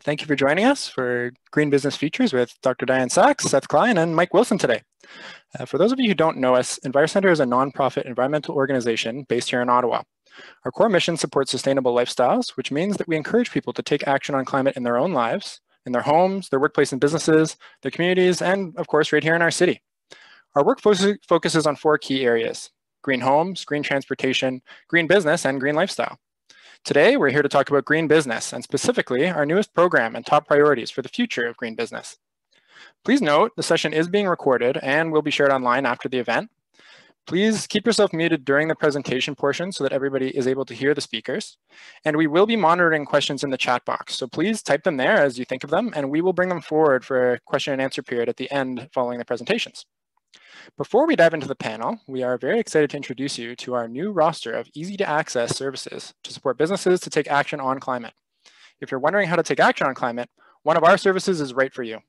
Thank you for joining us for Green Business Features with Dr. Dianne Saxe, Seth Klein, and Mike Wilson today. For those of you who don't know us, EnviroCentre is a nonprofit environmental organization based here in Ottawa. Our core mission supports sustainable lifestyles, which means that we encourage people to take action on climate in their own lives, in their homes, their workplace and businesses, their communities, and of course, right here in our city. Our work focuses on 4 key areas: green homes, green transportation, green business, and green lifestyle. Today, we're here to talk about green business, and specifically our newest program and top priorities for the future of green business. Please note, the session is being recorded and will be shared online after the event. Please keep yourself muted during the presentation portion so that everybody is able to hear the speakers. And we will be monitoring questions in the chat box, so please type them there as you think of them, and we will bring them forward for a question and answer period at the end following the presentations. Before we dive into the panel, we are very excited to introduce you to our new roster of easy-to-access services to support businesses to take action on climate. If you're wondering how to take action on climate, one of our services is right for you.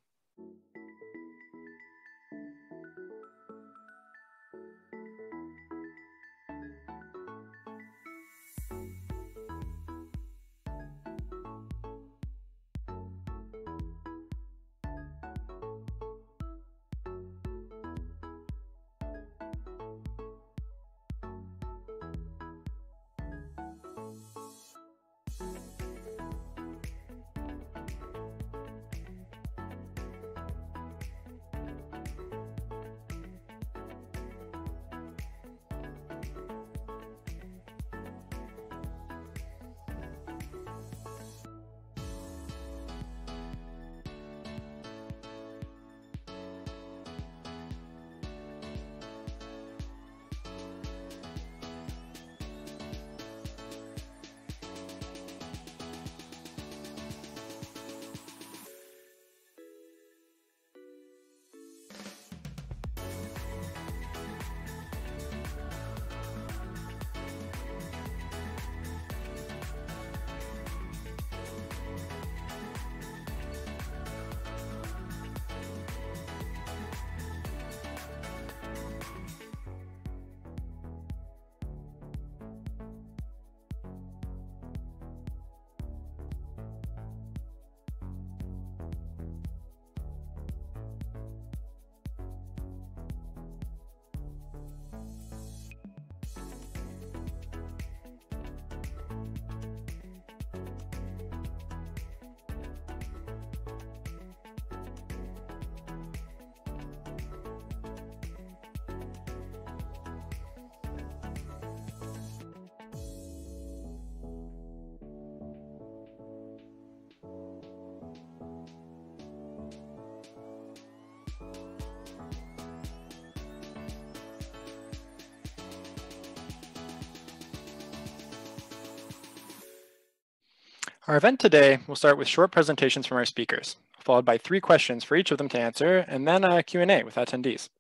Our event today will start with short presentations from our speakers, followed by 3 questions for each of them to answer, and then a Q&A with attendees.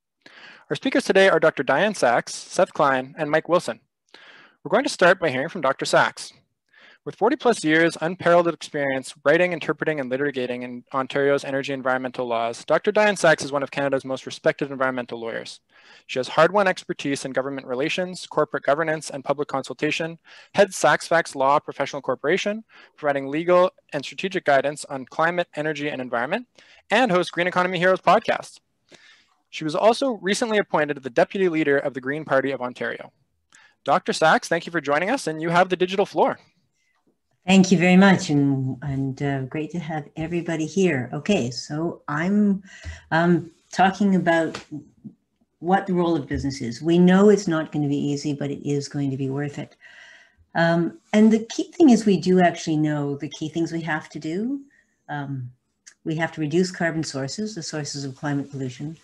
Our speakers today are Dr. Dianne Saxe, Seth Klein, and Mike Wilson. We're going to start by hearing from Dr. Saxe. With 40+ years unparalleled experience writing, interpreting, and litigating in Ontario's energy and environmental laws, Dr. Dianne Saxe is one of Canada's most respected environmental lawyers. She has hard-won expertise in government relations, corporate governance, and public consultation, heads SaxeFacts Law Professional Corporation, providing legal and strategic guidance on climate, energy, and environment, and hosts Green Economy Heroes podcast. She was also recently appointed the Deputy Leader of the Green Party of Ontario. Dr. Saxe, thank you for joining us, and you have the digital floor. Thank you very much, and great to have everybody here. Okay, so I'm talking about what the role of business is. We know it's not going to be easy, but it is going to be worth it. And the key thing is we do actually know the key things we have to do. We have to reduce carbon sources, the sources of climate pollution.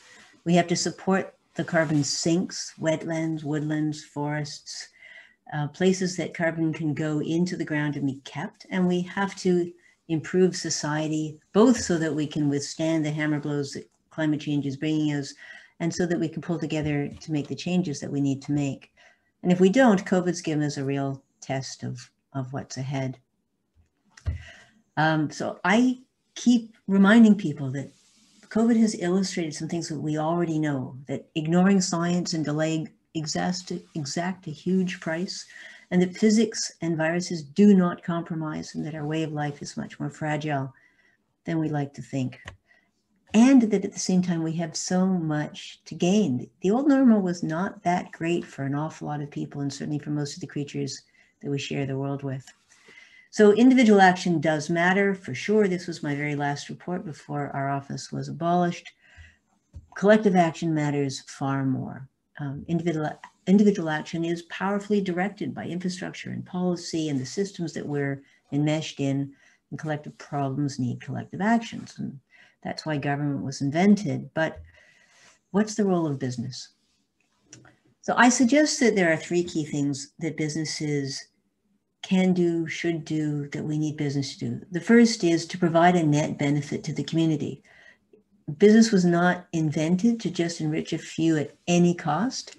We have to support the carbon sinks, wetlands, woodlands, forests, places that carbon can go into the ground and be kept. And we have to improve society, both so that we can withstand the hammer blows that climate change is bringing us, and so that we can pull together to make the changes that we need to make. And if we don't, COVID's given us a real test of what's ahead. So I keep reminding people that COVID has illustrated some things that we already know, that ignoring science and delaying exact a huge price, and that physics and viruses do not compromise, and that our way of life is much more fragile than we like to think. And that at the same time, we have so much to gain. The old normal was not that great for an awful lot of people, and certainly for most of the creatures that we share the world with. So individual action does matter, for sure. This was my very last report before our office was abolished. Collective action matters far more. Individual action is powerfully directed by infrastructure and policy and the systems that we're enmeshed in, and collective problems need collective actions. And that's why government was invented. But what's the role of business? So I suggest that there are three key things that businesses can do, should do, that we need business to do. The first is to provide a net benefit to the community. Business was not invented to just enrich a few at any cost.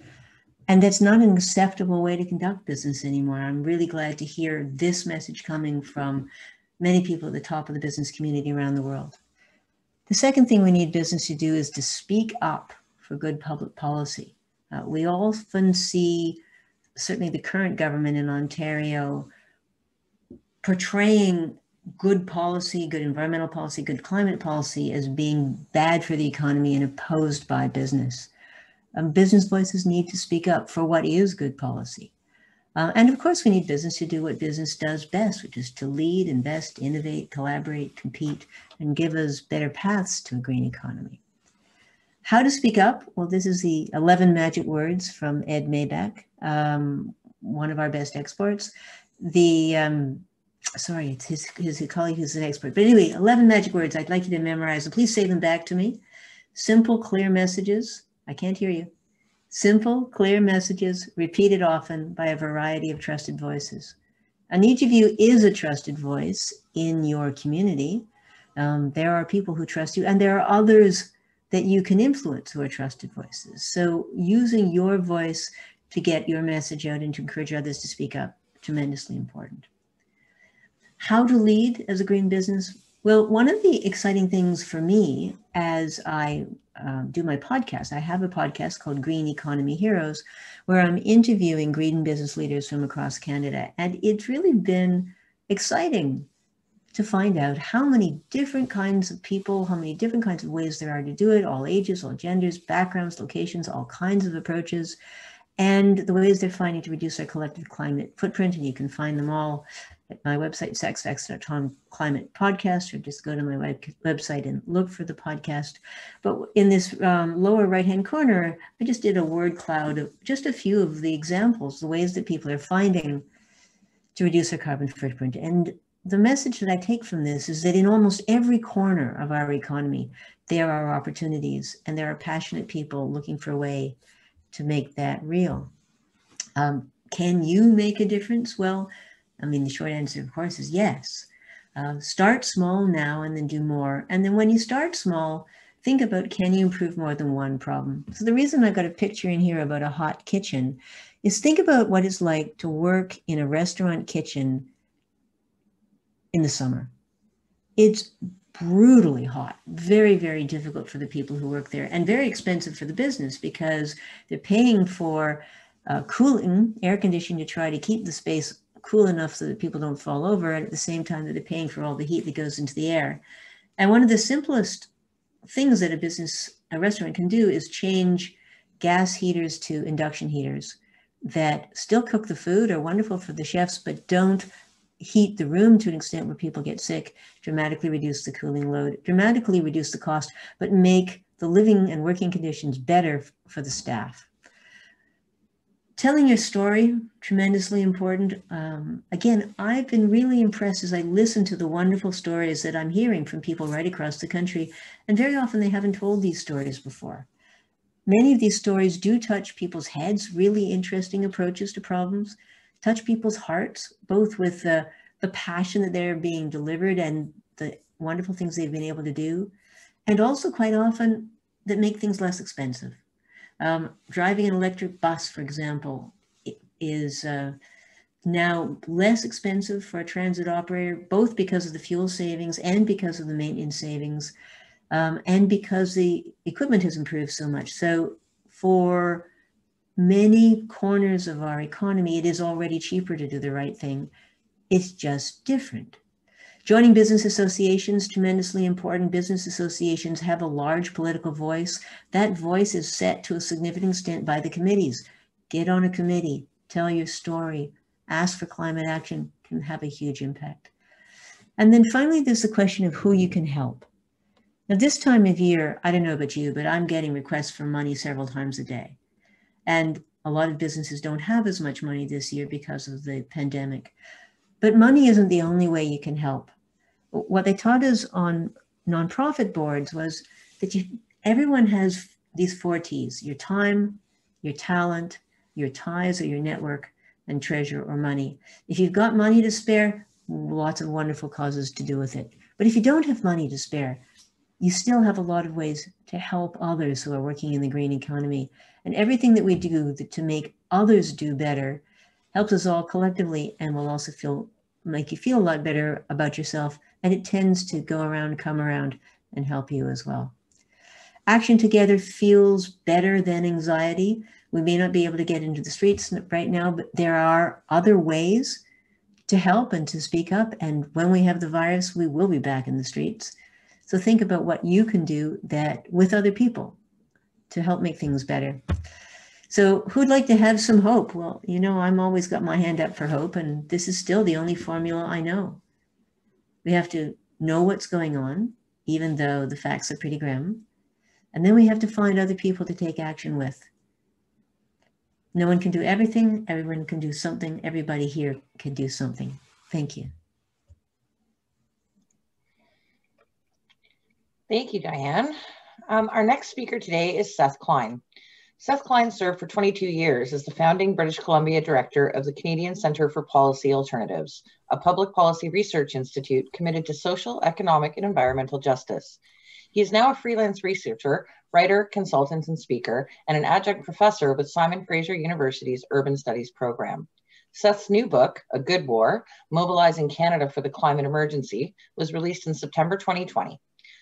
And that's not an acceptable way to conduct business anymore. I'm really glad to hear this message coming from many people at the top of the business community around the world. The second thing we need business to do is to speak up for good public policy. We often see, certainly the current government in Ontario, portraying good policy, good environmental policy, good climate policy as being bad for the economy and opposed by business. Business voices need to speak up for what is good policy. And of course, we need business to do what business does best, which is to lead, invest, innovate, collaborate, compete, and give us better paths to a green economy. How to speak up? Well, this is the 11 magic words from Ed Maybach, one of our best experts. Sorry, it's his colleague who's an expert. But anyway, 11 magic words I'd like you to memorize, and please say them back to me. Simple, clear messages. I can't hear you. Simple, clear messages repeated often by a variety of trusted voices. And each of you is a trusted voice in your community. There are people who trust you, and there are others that you can influence who are trusted voices. So using your voice to get your message out and to encourage others to speak up, tremendously important. How to lead as a green business? Well, one of the exciting things for me as I do my podcast, I have a podcast called Green Economy Heroes, where I'm interviewing green business leaders from across Canada. And it's really been exciting to find out how many different kinds of people, how many different kinds of ways there are to do it, all ages, all genders, backgrounds, locations, all kinds of approaches, and the ways they're finding to reduce our collective climate footprint. And you can find them all at my website, SaxeFacts.com Climate Podcast, or just go to my website and look for the podcast. But in this lower right-hand corner, I just did a word cloud of just a few of the examples, the ways that people are finding to reduce their carbon footprint. And the message that I take from this is that in almost every corner of our economy, there are opportunities, and there are passionate people looking for a way to make that real. Can you make a difference? Well, I mean, the short answer, of course, is yes. Start small now and then do more. And then when you start small, think about, can you improve more than one problem? So the reason I've got a picture in here about a hot kitchen is think about what it's like to work in a restaurant kitchen in the summer. It's brutally hot, very, very difficult for the people who work there, and very expensive for the business because they're paying for cooling, air conditioning, to try to keep the space cool enough so that people don't fall over, and at the same time that they're paying for all the heat that goes into the air. And one of the simplest things that a restaurant can do is change gas heaters to induction heaters that still cook the food, are wonderful for the chefs, but don't heat the room to an extent where people get sick, dramatically reduce the cooling load, dramatically reduce the cost, but make the living and working conditions better for the staff. Telling your story, tremendously important. Again, I've been really impressed as I listen to the wonderful stories that I'm hearing from people right across the country, and very often they haven't told these stories before. Many of these stories do touch people's heads, really interesting approaches to problems, touch people's hearts, both with the passion that they're being delivered and the wonderful things they've been able to do, and also quite often that make things less expensive. Driving an electric bus, for example, is now less expensive for a transit operator, both because of the fuel savings and because of the maintenance savings, and because the equipment has improved so much. So for many corners of our economy, it is already cheaper to do the right thing. It's just different. Joining business associations, tremendously important. Business associations have a large political voice. That voice is set to a significant extent by the committees. Get on a committee, tell your story, ask for climate action, can have a huge impact. And then finally, there's the question of who you can help. Now, this time of year, I don't know about you, but I'm getting requests for money several times a day. And a lot of businesses don't have as much money this year because of the pandemic. But money isn't the only way you can help. What they taught us on nonprofit boards was that everyone has these 4 T's: your time, your talent, your ties or your network, and treasure or money. If you've got money to spare, lots of wonderful causes to do with it. But if you don't have money to spare, you still have a lot of ways to help others who are working in the green economy. And everything that we do to make others do better helps us all collectively, and will also make you feel a lot better about yourself. And it tends to go around, come around, and help you as well. Action together feels better than anxiety. We may not be able to get into the streets right now, but there are other ways to help and to speak up. And when we have the virus, we will be back in the streets. So think about what you can do that with other people to help make things better. So who'd like to have some hope? Well, you know, I'm always got my hand up for hope, and this is still the only formula I know. We have to know what's going on, even though the facts are pretty grim. And then we have to find other people to take action with. No one can do everything. Everyone can do something. Everybody here can do something. Thank you. Thank you, Dianne. Our next speaker today is Seth Klein. Seth Klein served for 22 years as the founding British Columbia director of the Canadian Centre for Policy Alternatives, a public policy research institute committed to social, economic, and environmental justice. He is now a freelance researcher, writer, consultant, and speaker, and an adjunct professor with Simon Fraser University's Urban Studies program. Seth's new book, A Good War, Mobilizing Canada for the Climate Emergency, was released in September 2020.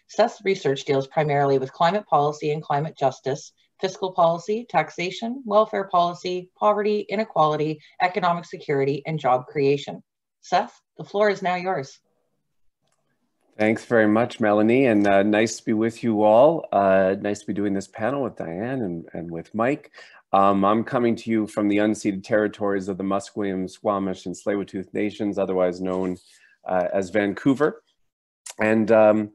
Seth's research deals primarily with climate policy and climate justice, fiscal policy, taxation, welfare policy, poverty, inequality, economic security, and job creation. Seth, the floor is now yours. Thanks very much, Melanie, and nice to be with you all. Nice to be doing this panel with Dianne and with Mike. I'm coming to you from the unceded territories of the Musqueam, Squamish, and Tsleil-Waututh Nations, otherwise known as Vancouver. And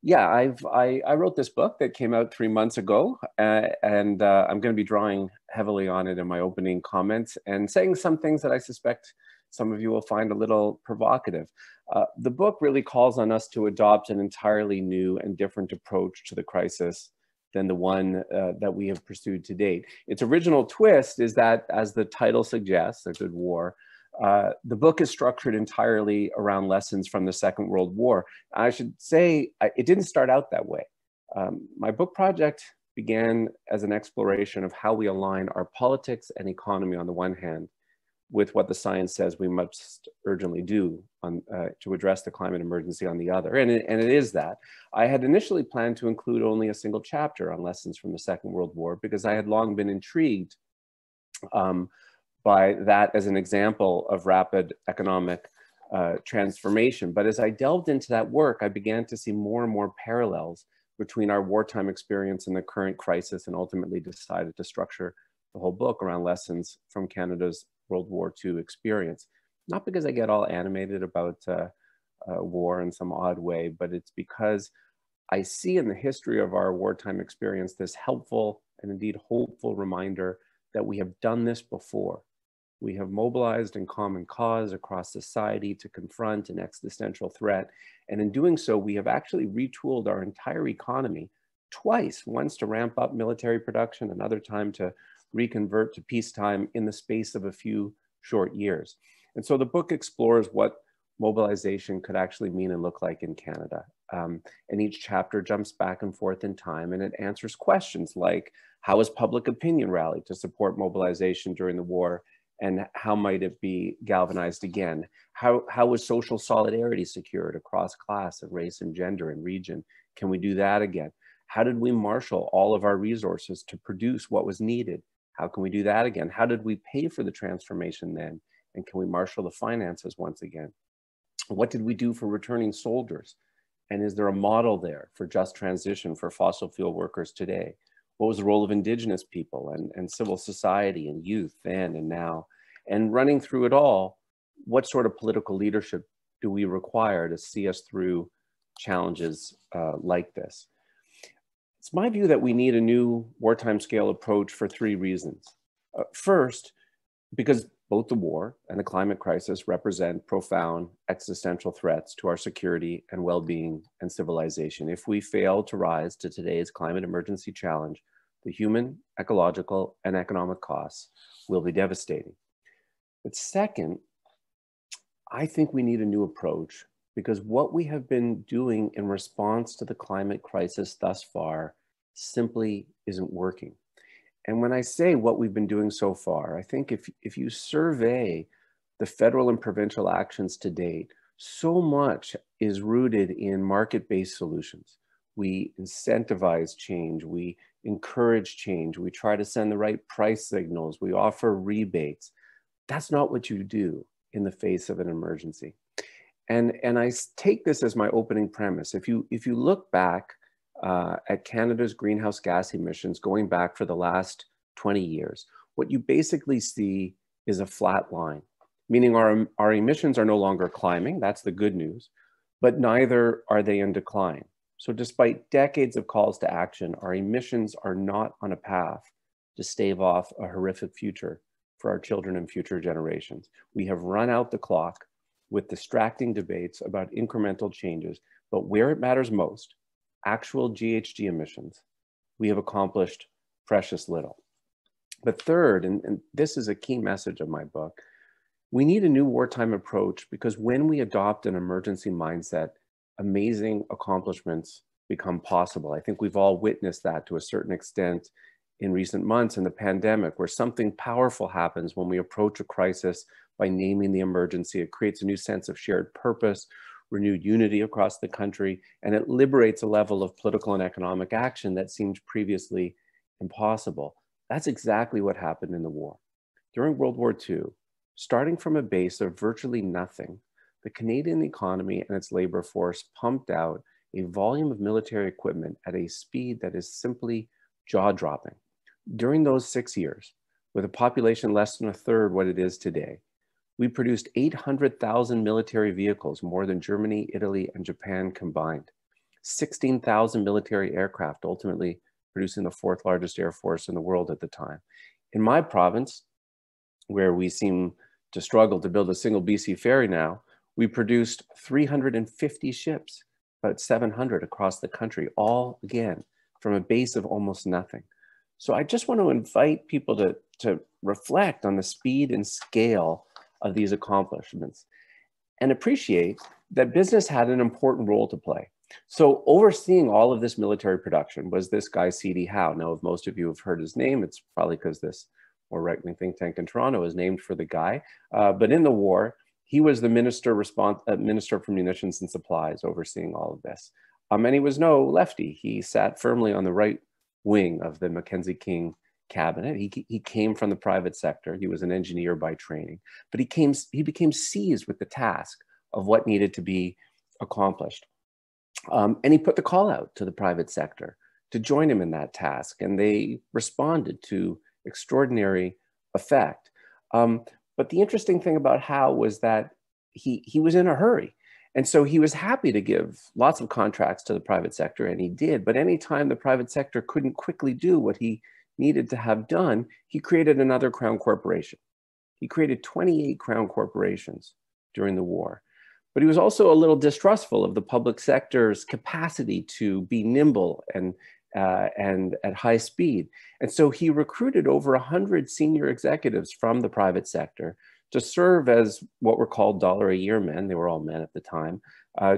yeah, I wrote this book that came out 3 months ago, and I'm going to be drawing heavily on it in my opening comments and saying some things that I suspect some of you will find a little provocative. The book really calls on us to adopt an entirely new and different approach to the crisis than the one that we have pursued to date. Its original twist is that, as the title suggests, A Good War, the book is structured entirely around lessons from the Second World War. I should say it didn't start out that way. My book project began as an exploration of how we align our politics and economy on the one hand with what the science says we must urgently do to address the climate emergency on the other. And it is that. I had initially planned to include only a single chapter on lessons from the Second World War because I had long been intrigued by that as an example of rapid economic transformation. But as I delved into that work, I began to see more and more parallels between our wartime experience and the current crisis, and ultimately decided to structure the whole book around lessons from Canada's World War II experience. Not because I get all animated about war in some odd way, but it's because I see in the history of our wartime experience this helpful and indeed hopeful reminder that we have done this before. We have mobilized in common cause across society to confront an existential threat. And in doing so, we have actually retooled our entire economy twice, once to ramp up military production, another time to reconvert to peacetime in the space of a few short years. And so the book explores what mobilization could actually mean and look like in Canada. And each chapter jumps back and forth in time, and it answers questions like, how has public opinion rallied to support mobilization during the war? And how might it be galvanized again? How was social solidarity secured across class and race and gender and region? Can we do that again? How did we marshal all of our resources to produce what was needed? How can we do that again? How did we pay for the transformation then? And can we marshal the finances once again? What did we do for returning soldiers? And is there a model there for just transition for fossil fuel workers today? What was the role of Indigenous people and civil society and youth then and now? And running through it all, what sort of political leadership do we require to see us through challenges like this? It's my view that we need a new wartime scale approach for 3 reasons. First, because both the war and the climate crisis represent profound existential threats to our security and well-being and civilization. If we fail to rise to today's climate emergency challenge, the human, ecological, and economic costs will be devastating. But second, I think we need a new approach because what we have been doing in response to the climate crisis thus far simply isn't working. And when I say what we've been doing so far, I think if you survey the federal and provincial actions to date, so much is rooted in market-based solutions. We incentivize change, we encourage change, we try to send the right price signals, we offer rebates. That's not what you do in the face of an emergency. And I take this as my opening premise. If you look back at Canada's greenhouse gas emissions going back for the last 20 years, what you basically see is a flat line, meaning our emissions are no longer climbing, that's the good news, but neither are they in decline. So despite decades of calls to action, our emissions are not on a path to stave off a horrific future for our children and future generations. We have run out the clock with distracting debates about incremental changes, but where it matters most, actual GHG emissions, we have accomplished precious little. But third, and this is a key message of my book, we need a new wartime approach because when we adopt an emergency mindset, amazing accomplishments become possible. I think we've all witnessed that to a certain extent in recent months in the pandemic, where something powerful happens when we approach a crisis by naming the emergency. It creates a new sense of shared purpose, renewed unity across the country, and it liberates a level of political and economic action that seemed previously impossible. That's exactly what happened in the war. During World War II, starting from a base of virtually nothing, the Canadian economy and its labor force pumped out a volume of military equipment at a speed that is simply jaw-dropping. During those 6 years, with a population less than a third what it is today, we produced 800,000 military vehicles, more than Germany, Italy, and Japan combined. 16,000 military aircraft, ultimately producing the 4th largest air force in the world at the time. In my province, where we seem to struggle to build a single BC ferry now, we produced 350 ships, about 700 across the country, all again from a base of almost nothing. So I just want to invite people to reflect on the speed and scale of these accomplishments and appreciate that business had an important role to play. So overseeing all of this military production was this guy, C.D. Howe. Now, if most of you have heard his name, it's probably because this more right-wing think tank in Toronto is named for the guy. But in the war, he was the minister for munitions and supplies overseeing all of this. And he was no lefty. He sat firmly on the right wing of the Mackenzie King cabinet. He came from the private sector. He was an engineer by training, but he became seized with the task of what needed to be accomplished. And he put the call out to the private sector to join him in that task. And they responded to extraordinary effect. But the interesting thing about Howe was that he was in a hurry. And so he was happy to give lots of contracts to the private sector, and he did. But anytime the private sector couldn't quickly do what he needed to have done, he created another crown corporation. He created 28 crown corporations during the war. But he was also a little distrustful of the public sector's capacity to be nimble and at high speed. And so he recruited over 100 senior executives from the private sector to serve as what were called $1-a-year men, they were all men at the time,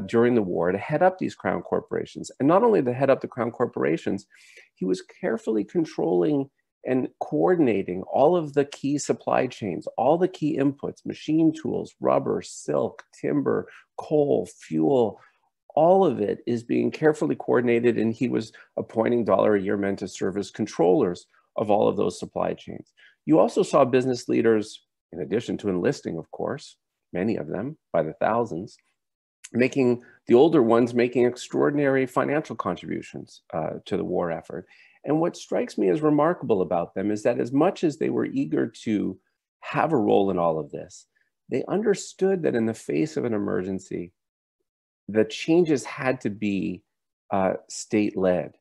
during the war to head up these crown corporations. And not only to head up the crown corporations, he was carefully controlling and coordinating all of the key supply chains, all the key inputs, machine tools, rubber, silk, timber, coal, fuel, all of it is being carefully coordinated, and he was appointing $1-a-year men to serve as controllers of all of those supply chains. You also saw business leaders, in addition to enlisting, of course, many of them by the thousands, making the older ones making extraordinary financial contributions to the war effort. And what strikes me as remarkable about them is that as much as they were eager to have a role in all of this, they understood that in the face of an emergency, the changes had to be state-led.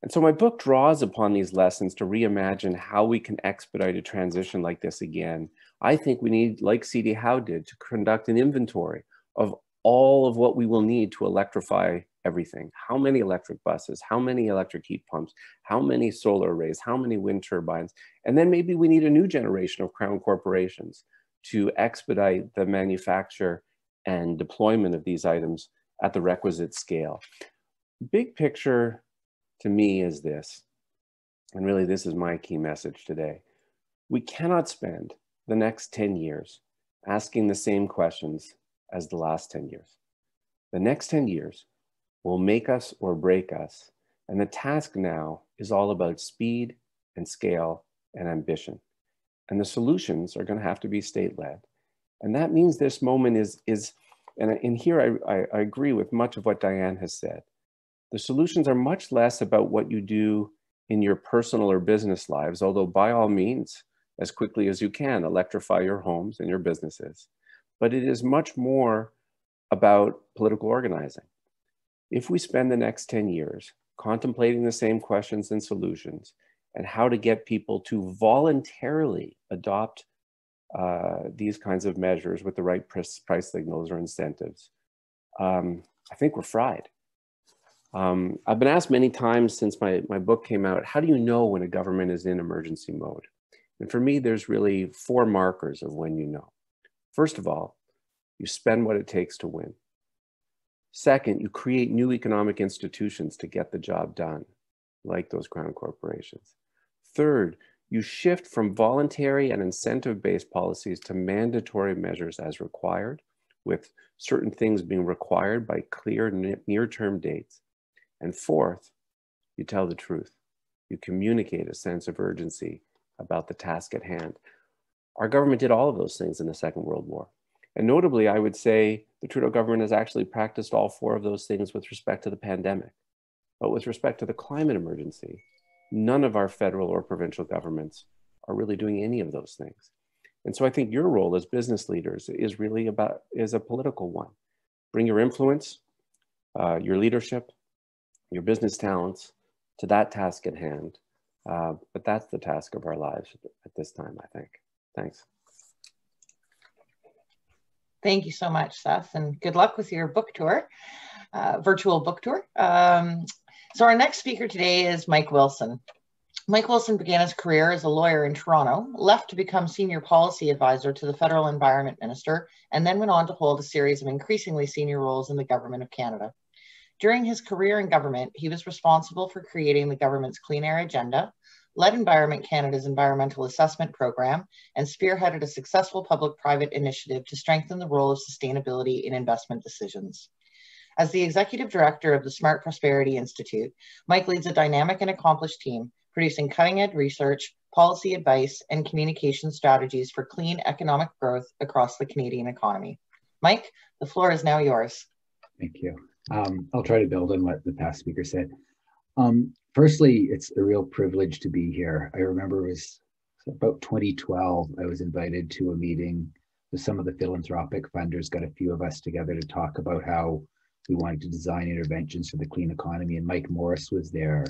And so my book draws upon these lessons to reimagine how we can expedite a transition like this again. I think we need, like C.D. Howe did, to conduct an inventory of all of what we will need to electrify everything. How many electric buses, how many electric heat pumps, how many solar arrays, how many wind turbines, and then maybe we need a new generation of crown corporations to expedite the manufacture and deployment of these items at the requisite scale. Big picture to me is this, and really this is my key message today. We cannot spend the next 10 years asking the same questions as the last 10 years. The next 10 years will make us or break us, and the task now is all about speed and scale and ambition. And the solutions are going to have to be state-led. And that means this moment is and here I agree with much of what Dianne has said. The solutions are much less about what you do in your personal or business lives, although by all means, as quickly as you can, electrify your homes and your businesses. But it is much more about political organizing. If we spend the next 10 years contemplating the same questions and solutions and how to get people to voluntarily adopt these kinds of measures with the right price signals or incentives, I think we're fried. I've been asked many times since my book came out, how do you know when a government is in emergency mode? And for me, there's really 4 markers of when you know. First of all, you spend what it takes to win. Second, you create new economic institutions to get the job done, like those crown corporations. Third, you shift from voluntary and incentive-based policies to mandatory measures as required, with certain things being required by clear near-term dates. And fourth, you tell the truth. You communicate a sense of urgency about the task at hand. Our government did all of those things in the Second World War. And notably, I would say the Trudeau government has actually practiced all 4 of those things with respect to the pandemic. But with respect to the climate emergency, none of our federal or provincial governments are really doing any of those things. And so I think your role as business leaders is really is a political one. Bring your influence, your leadership, your business talents to that task at hand. But that's the task of our lives at this time, I think. Thanks. Thank you so much, Seth, and good luck with your book tour, virtual book tour. So our next speaker today is Mike Wilson. Mike Wilson began his career as a lawyer in Toronto, left to become senior policy advisor to the federal environment minister, and then went on to hold a series of increasingly senior roles in the government of Canada. During his career in government, he was responsible for creating the government's Clean Air Agenda, led Environment Canada's environmental assessment program, and spearheaded a successful public-private initiative to strengthen the role of sustainability in investment decisions. As the executive director of the Smart Prosperity Institute, Mike leads a dynamic and accomplished team, producing cutting-edge research, policy advice, and communication strategies for clean economic growth across the Canadian economy. Mike, the floor is now yours. Thank you. I'll try to build on what the past speaker said. Firstly, it's a real privilege to be here. I remember it was about 2012, I was invited to a meeting with some of the philanthropic funders, got a few of us together to talk about how we wanted to design interventions for the clean economy, and Mike Morris was there.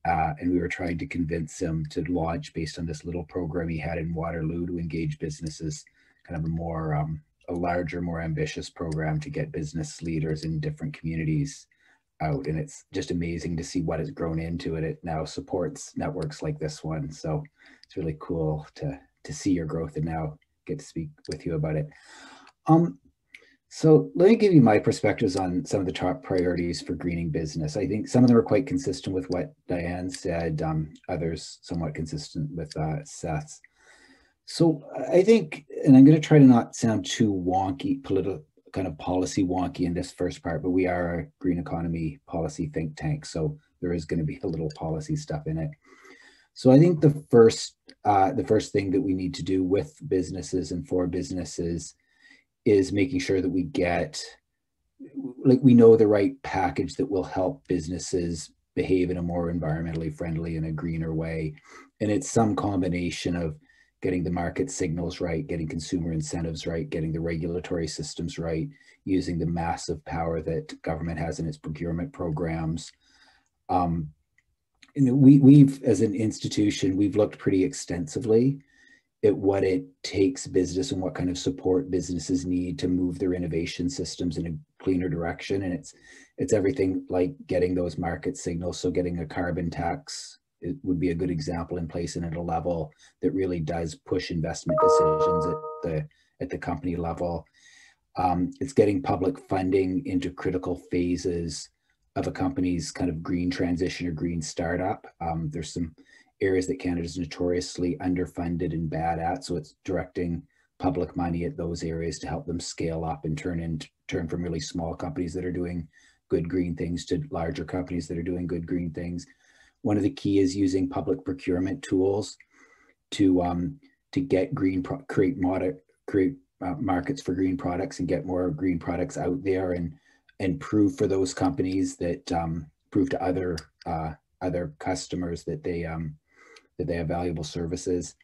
And we were trying to convince him to launch, based on this little program he had in Waterloo, to engage businesses, kind of a larger, more ambitious program to get business leaders in different communities out. And it's just amazing to see what has grown into it. It now supports networks like this one. So it's really cool to see your growth and now get to speak with you about it. So let me give you my perspectives on some of the top priorities for greening business. I think some of them are quite consistent with what Dianne said, others somewhat consistent with Seth's. So I think, and I'm going to try to not sound too wonky, political kind of policy wonky in this first part, but we are a green economy policy think tank, so there is going to be a little policy stuff in it. So I think the first thing that we need to do with businesses and for businesses is making sure that we get like we know the right package that will help businesses behave in a more environmentally friendly and a greener way. And it's some combination of getting the market signals right, getting consumer incentives right, getting the regulatory systems right, using the massive power that government has in its procurement programs. We've, as an institution, we've looked pretty extensively at what it takes business and what kind of support businesses need to move their innovation systems in a cleaner direction. And it's everything like getting those market signals. So getting a carbon tax, it would be a good example in place and at a level that really does push investment decisions at the company level. It's getting public funding into critical phases of a company's kind of green transition or green startup. There's some areas that Canada's notoriously underfunded and bad at, so it's directing public money at those areas to help them scale up and turn from really small companies that are doing good green things to larger companies that are doing good green things. One of the key is using public procurement tools to get create markets for green products and get more green products out there and prove for those companies that prove to other customers that they have valuable services,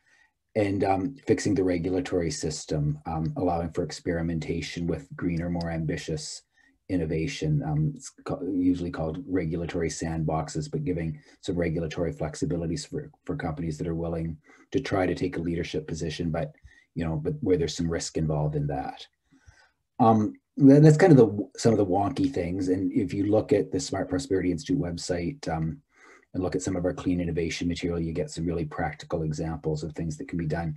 and fixing the regulatory system, allowing for experimentation with greener, more ambitious innovation. It's usually called regulatory sandboxes, but giving some regulatory flexibilities for companies that are willing to try to take a leadership position, but where there's some risk involved in that. That's kind of some of the wonky things. And if you look at the Smart Prosperity Institute website and look at some of our clean innovation material, you get some really practical examples of things that can be done.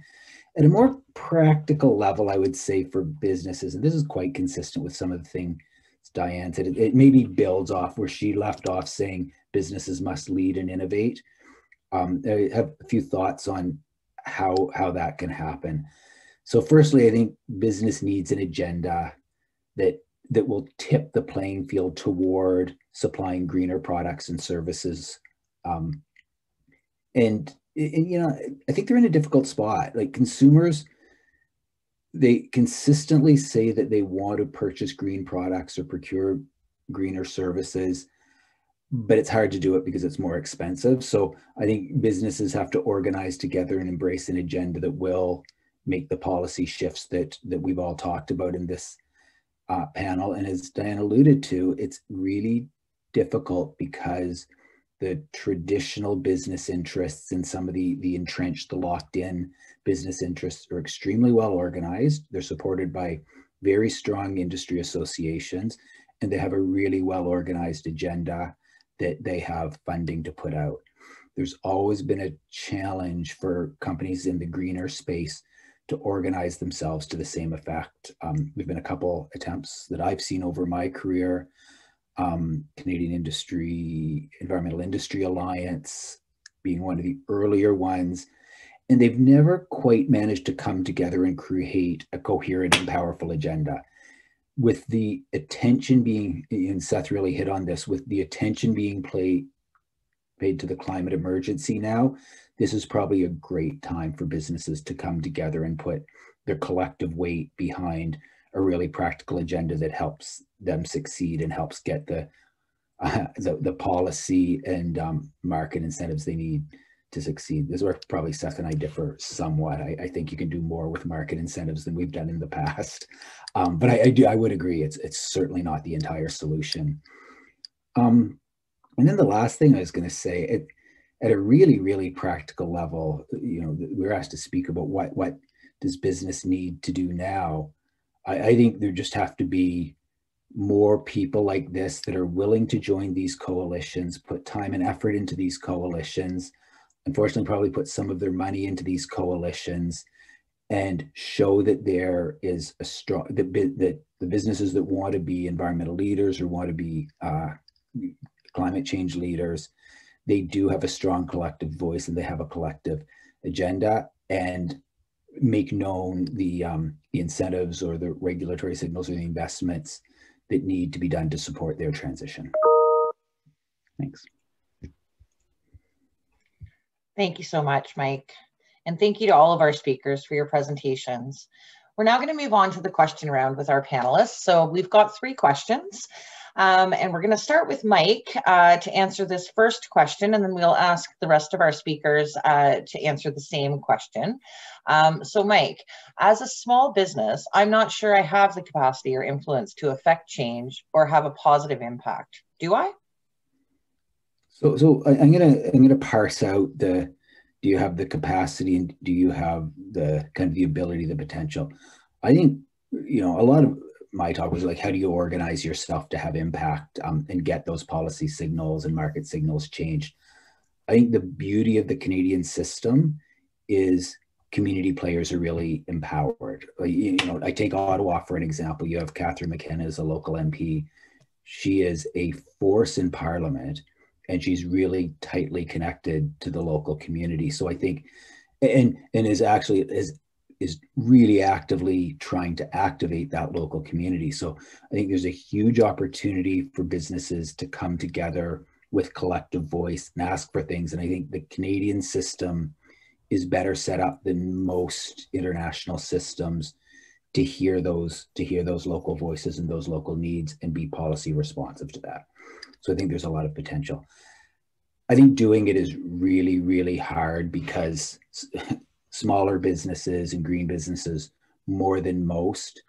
At a more practical level, I would say for businesses, and this is quite consistent with some of the things Dianne said, it maybe builds off where she left off saying businesses must lead and innovate. I have a few thoughts on how that can happen. So firstly, I think business needs an agenda that will tip the playing field toward supplying greener products and services. And I think they're in a difficult spot. Like consumers, they consistently say that they want to purchase green products or procure greener services, but it's hard to do it because it's more expensive. So I think businesses have to organize together and embrace an agenda that will make the policy shifts that we've all talked about in this panel. And as Dianne alluded to, it's really difficult because the traditional business interests and some of the entrenched, the locked in business interests are extremely well organized. They're supported by very strong industry associations, and they have a really well organized agenda that they have funding to put out. There's always been a challenge for companies in the greener space to organize themselves to the same effect. There've been a couple attempts that I've seen over my career. Canadian Environmental Industry Alliance being one of the earlier ones, and they've never quite managed to come together and create a coherent and powerful agenda. With the attention being, and Seth really hit on this, with the attention being paid to the climate emergency now, this is probably a great time for businesses to come together and put their collective weight behind a really practical agenda that helps them succeed and helps get the policy and market incentives they need to succeed. This is where probably Seth and I differ somewhat. I think you can do more with market incentives than we've done in the past. But I would agree, it's certainly not the entire solution. And then the last thing I was going to say, at a really, really practical level, we're asked to speak about what does business need to do now. I think there just have to be more people like this that are willing to join these coalitions, put time and effort into these coalitions, unfortunately probably put some of their money into these coalitions, and show that there is a strong, that the businesses that want to be environmental leaders or want to be climate change leaders, they do have a strong collective voice and they have a collective agenda, and make known the incentives or the regulatory signals or the investments that need to be done to support their transition. Thanks. Thank you so much, Mike. And thank you to all of our speakers for your presentations. We're now going to move on to the question round with our panelists. So we've got 3 questions. And we're going to start with Mike to answer this first question, and then we'll ask the rest of our speakers to answer the same question. So Mike, as a small business, I'm not sure I have the capacity or influence to affect change or have a positive impact. Do I? So I'm gonna parse out do you have the capacity and do you have the kind of the ability, the potential? I think, you know, a lot of my talk was like, how do you organize yourself to have impact and get those policy signals and market signals changed? I think the beauty of the Canadian system is community players are really empowered. You know, I take Ottawa for an example. You have Catherine McKenna as a local MP. She is a force in Parliament, and she's really tightly connected to the local community. So I think, and is really actively trying to activate that local community. So I think there's a huge opportunity for businesses to come together with collective voice and ask for things. And I think the Canadian system is better set up than most international systems to hear those local voices and those local needs and be policy responsive to that. So I think there's a lot of potential. I think doing it is really, really hard because smaller businesses and green businesses, more than most,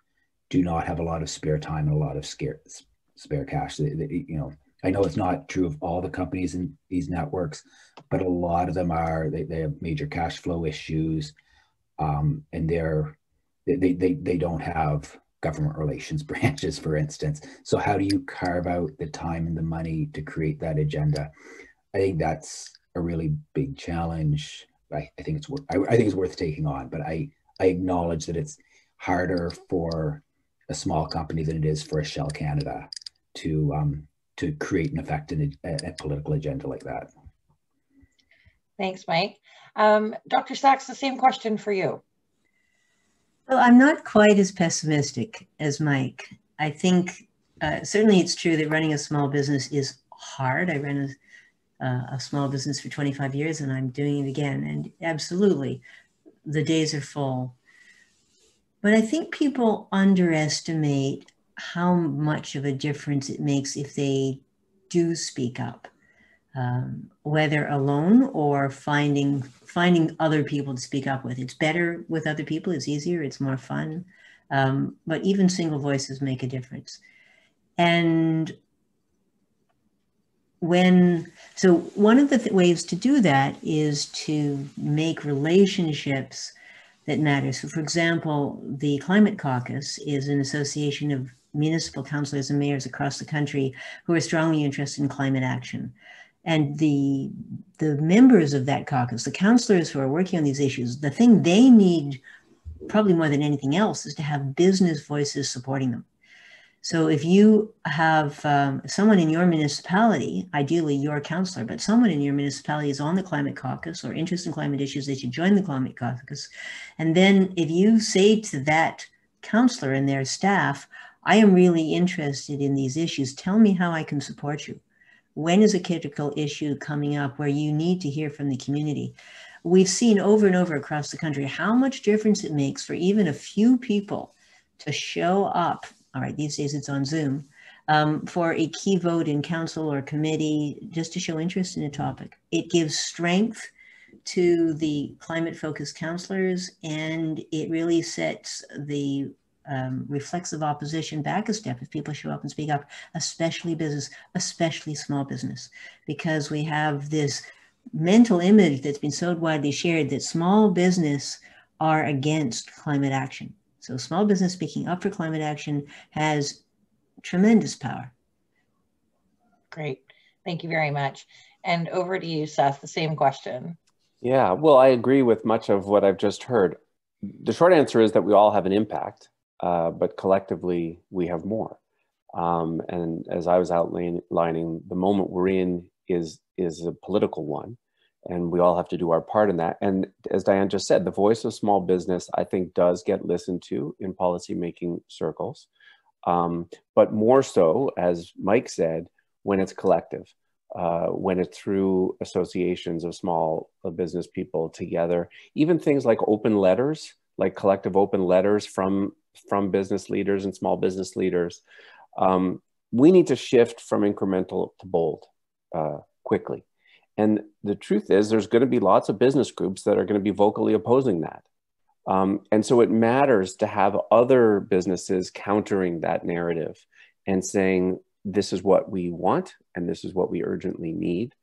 do not have a lot of spare time and a lot of spare cash. You know, I know it's not true of all the companies in these networks, but a lot of them are. They have major cash flow issues, and they don't have government relations branches, for instance. So how do you carve out the time and the money to create that agenda? I think that's a really big challenge. I think it's worth taking on, but I acknowledge that it's harder for a small company than it is for a Shell Canada to create and affect a political agenda like that. Thanks, Mike. Dr. Saxe, the same question for you. Well, I'm not quite as pessimistic as Mike. I think certainly it's true that running a small business is hard. I ran a small business for 25 years and I'm doing it again. And absolutely, the days are full. But I think people underestimate how much of a difference it makes if they do speak up, whether alone or finding other people to speak up with. It's better with other people, it's easier, it's more fun. But even single voices make a difference. And so one of the ways to do that is to make relationships that matter. So for example, the Climate Caucus is an association of municipal councillors and mayors across the country who are strongly interested in climate action. And the members of that caucus, the councillors who are working on these issues, the thing they need probably more than anything else is to have business voices supporting them. So if you have someone in your municipality, ideally your councillor, but someone in your municipality is on the Climate Caucus or interested in climate issues, they should join the Climate Caucus. And then if you say to that councillor and their staff, I am really interested in these issues, tell me how I can support you. When is a critical issue coming up where you need to hear from the community? We've seen over and over across the country how much difference it makes for even a few people to show up. All right, these days it's on Zoom, for a key vote in council or committee, just to show interest in a topic. It gives strength to the climate-focused councillors, and it really sets the reflexive opposition back a step if people show up and speak up, especially business, especially small business, because we have this mental image that's been so widely shared that small business are against climate action. So small business speaking up for climate action has tremendous power. Great. Thank you very much. And over to you, Seth, the same question. Yeah, well, I agree with much of what I've just heard. The short answer is that we all have an impact, but collectively we have more. And as I was outlining, the moment we're in is a political one. And we all have to do our part in that. And as Dianne just said, the voice of small business, I think, does get listened to in policymaking circles. But more so, as Mike said, when it's collective, when it's through associations of small business people together, even things like open letters like collective open letters from business leaders and small business leaders. We need to shift from incremental to bold quickly. And the truth is, there's going to be lots of business groups that are going to be vocally opposing that. And so it matters to have other businesses countering that narrative and saying, this is what we want and this is what we urgently need.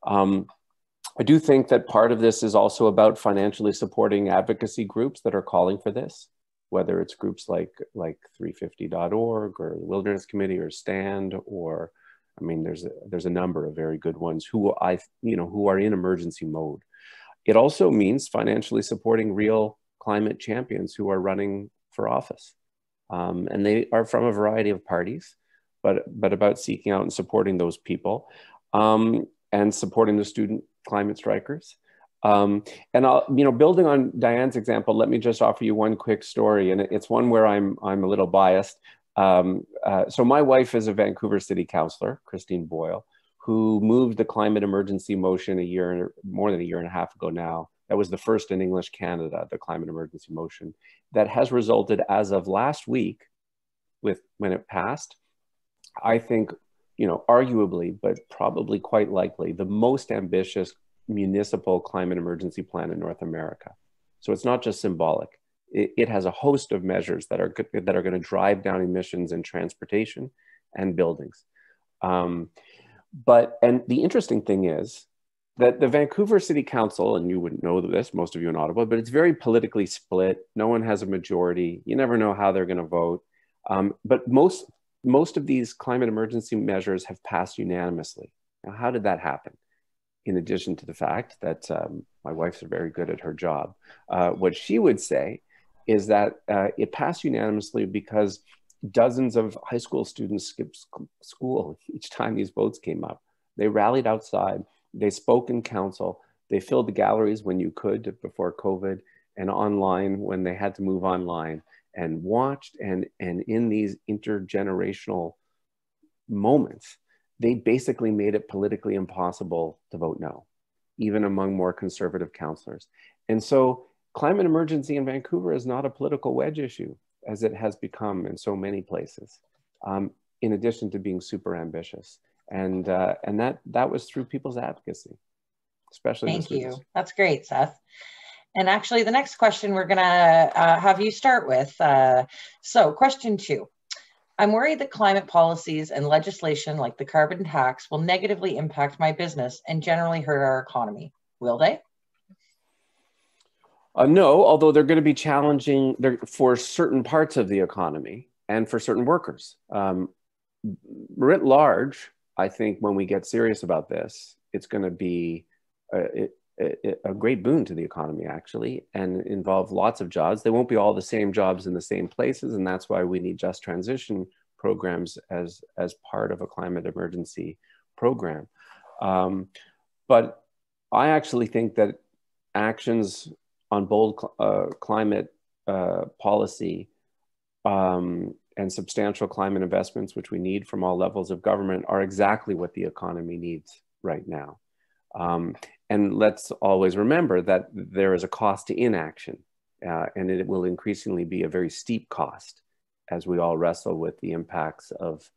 I do think that part of this is also about financially supporting advocacy groups that are calling for this, whether it's groups like 350.org or the Wilderness Committee or STAND, or, I mean, there's a number of very good ones who are in emergency mode. It also means financially supporting real climate champions who are running for office. And they are from a variety of parties, but about seeking out and supporting those people, and supporting the student climate strikers. And I'll, building on Dianne's example, let me just offer you one quick story, and it's one where I'm a little biased. So my wife is a Vancouver City Councillor, Christine Boyle, who moved the climate emergency motion more than a year and a half ago now. That was the first in English Canada, the climate emergency motion, that has resulted as of last week, when it passed, I think, arguably, but probably quite likely, the most ambitious municipal climate emergency plan in North America. So it's not just symbolic. It has a host of measures that are going to drive down emissions in transportation and buildings. And the interesting thing is that the Vancouver City Council, and you wouldn't know this, most of you in Ottawa, but it's very politically split. No one has a majority. You never know how they're going to vote. But most of these climate emergency measures have passed unanimously. Now, how did that happen? In addition to the fact that my wife's very good at her job, what she would say is that it passed unanimously because dozens of high school students skipped school each time these votes came up. They rallied outside, they spoke in council, they filled the galleries when you could before COVID, and online when they had to move online, and watched, and in these intergenerational moments, they basically made it politically impossible to vote no, even among more conservative councillors. And so climate emergency in Vancouver is not a political wedge issue, as it has become in so many places, in addition to being super ambitious. And that was through people's advocacy, especially. Thank you. That's great, Seth. And actually, the next question we're going to have you start with. So question 2. I'm worried that climate policies and legislation like the carbon tax will negatively impact my business and generally hurt our economy. Will they? No, although they're going to be challenging for certain parts of the economy and for certain workers. Writ large, I think when we get serious about this, it's going to be a great boon to the economy, actually, and involve lots of jobs. They won't be all the same jobs in the same places, and that's why we need just transition programs as part of a climate emergency program. But I actually think that actions on bold climate policy and substantial climate investments, which we need from all levels of government, are exactly what the economy needs right now. And let's always remember that there is a cost to inaction, and it will increasingly be a very steep cost as we all wrestle with the impacts of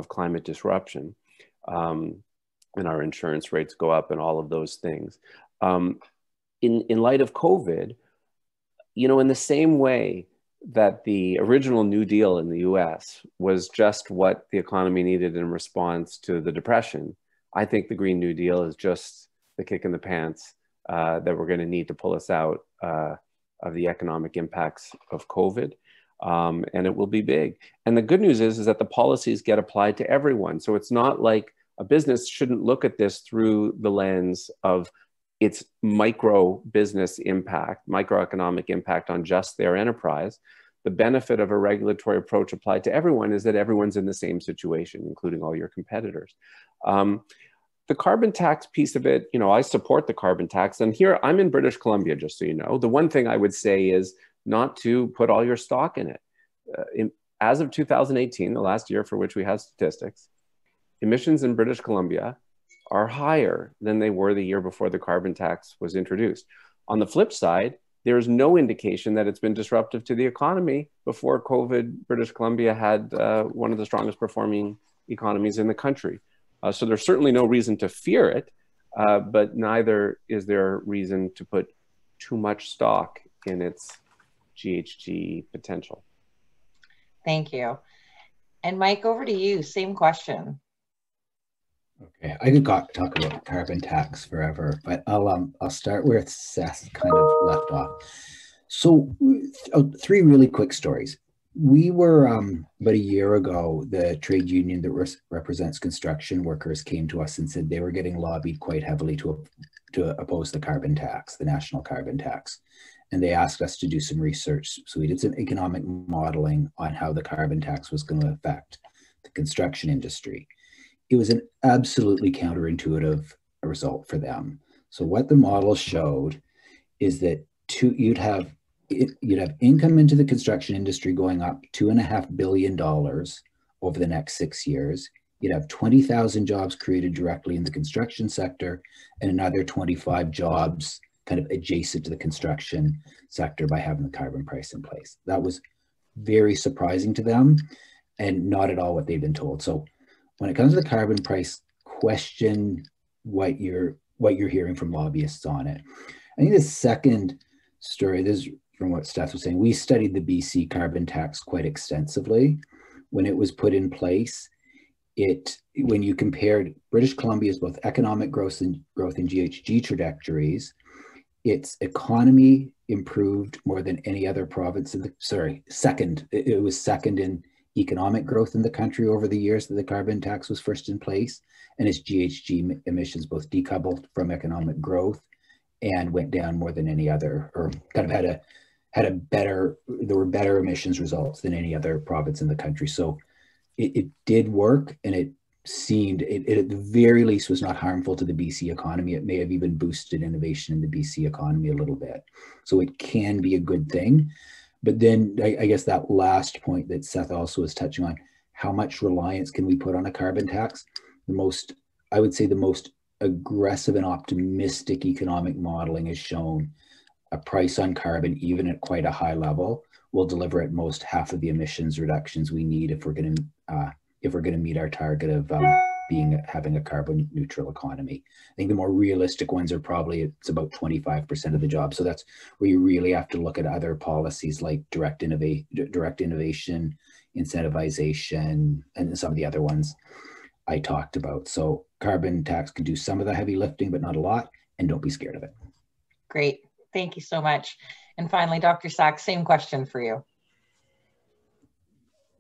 climate disruption, and our insurance rates go up and all of those things. In light of COVID, in the same way that the original New Deal in the US was just what the economy needed in response to the Depression, I think the Green New Deal is just the kick in the pants that we're going to need to pull us out of the economic impacts of COVID. And it will be big. And the good news is that the policies get applied to everyone. So it's not like a business shouldn't look at this through the lens of its micro business impact, microeconomic impact on just their enterprise. The benefit of a regulatory approach applied to everyone is that everyone's in the same situation, including all your competitors. The carbon tax piece of it, I support the carbon tax. And here I'm in British Columbia, just so you know. The one thing I would say is not to put all your stock in it. As of 2018, the last year for which we have statistics, emissions in British Columbia are higher than they were the year before the carbon tax was introduced. On the flip side, there's no indication that it's been disruptive to the economy. Before COVID, British Columbia had one of the strongest performing economies in the country. So there's certainly no reason to fear it, but neither is there reason to put too much stock in its GHG potential. Thank you. And Mike, over to you, same question. Okay, I could talk about carbon tax forever, but I'll start where Seth kind of left off. So 3 really quick stories. We were, about a year ago, the trade union that represents construction workers came to us and said they were getting lobbied quite heavily to oppose the carbon tax, the national carbon tax. And they asked us to do some research. So we did some economic modeling on how the carbon tax was going to affect the construction industry. It was an absolutely counterintuitive result for them. So what the model showed is that you'd have income into the construction industry going up $2.5 billion over the next 6 years. You'd have 20,000 jobs created directly in the construction sector and another 25 jobs kind of adjacent to the construction sector by having the carbon price in place. That was very surprising to them and not at all what they've been told. So when it comes to the carbon price, question what you're hearing from lobbyists on it. I think the second story, this is from what Seth was saying, we studied the BC carbon tax quite extensively. When it was put in place, when you compared British Columbia's both economic growth and GHG trajectories, its economy improved more than any other province second. It was second in economic growth in the country over the years that the carbon tax was first in place, and its GHG emissions both decoupled from economic growth and went down more than any other, or kind of there were better emissions results than any other province in the country. So it did work, and it at the very least was not harmful to the BC economy. It may have even boosted innovation in the BC economy a little bit. So it can be a good thing. But then I guess that last point that Seth also was touching on, how much reliance can we put on a carbon tax? I would say the most aggressive and optimistic economic modeling has shown a price on carbon, even at quite a high level, will deliver at most half of the emissions reductions we need if we're going to meet our target of having a carbon neutral economy. I think the more realistic ones are probably it's about 25% of the job. So that's where you really have to look at other policies like direct innovation, incentivization, and some of the other ones I talked about. So carbon tax can do some of the heavy lifting, but not a lot, and don't be scared of it. Great, thank you so much. And finally, Dr. Saxe, same question for you.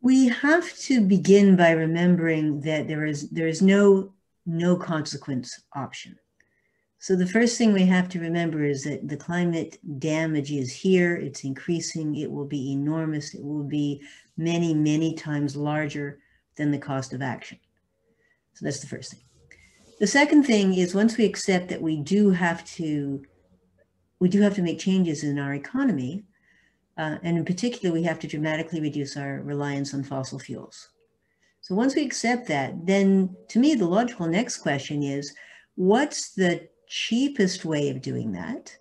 We have to begin by remembering that there is no consequence option. So the first thing we have to remember is that the climate damage is here, it's increasing, it will be enormous, it will be many, many times larger than the cost of action. So that's the first thing. The second thing is once we accept that we do have to make changes in our economy, and in particular, we have to dramatically reduce our reliance on fossil fuels. So once we accept that, then to me, the logical next question is, what's the cheapest way of doing that?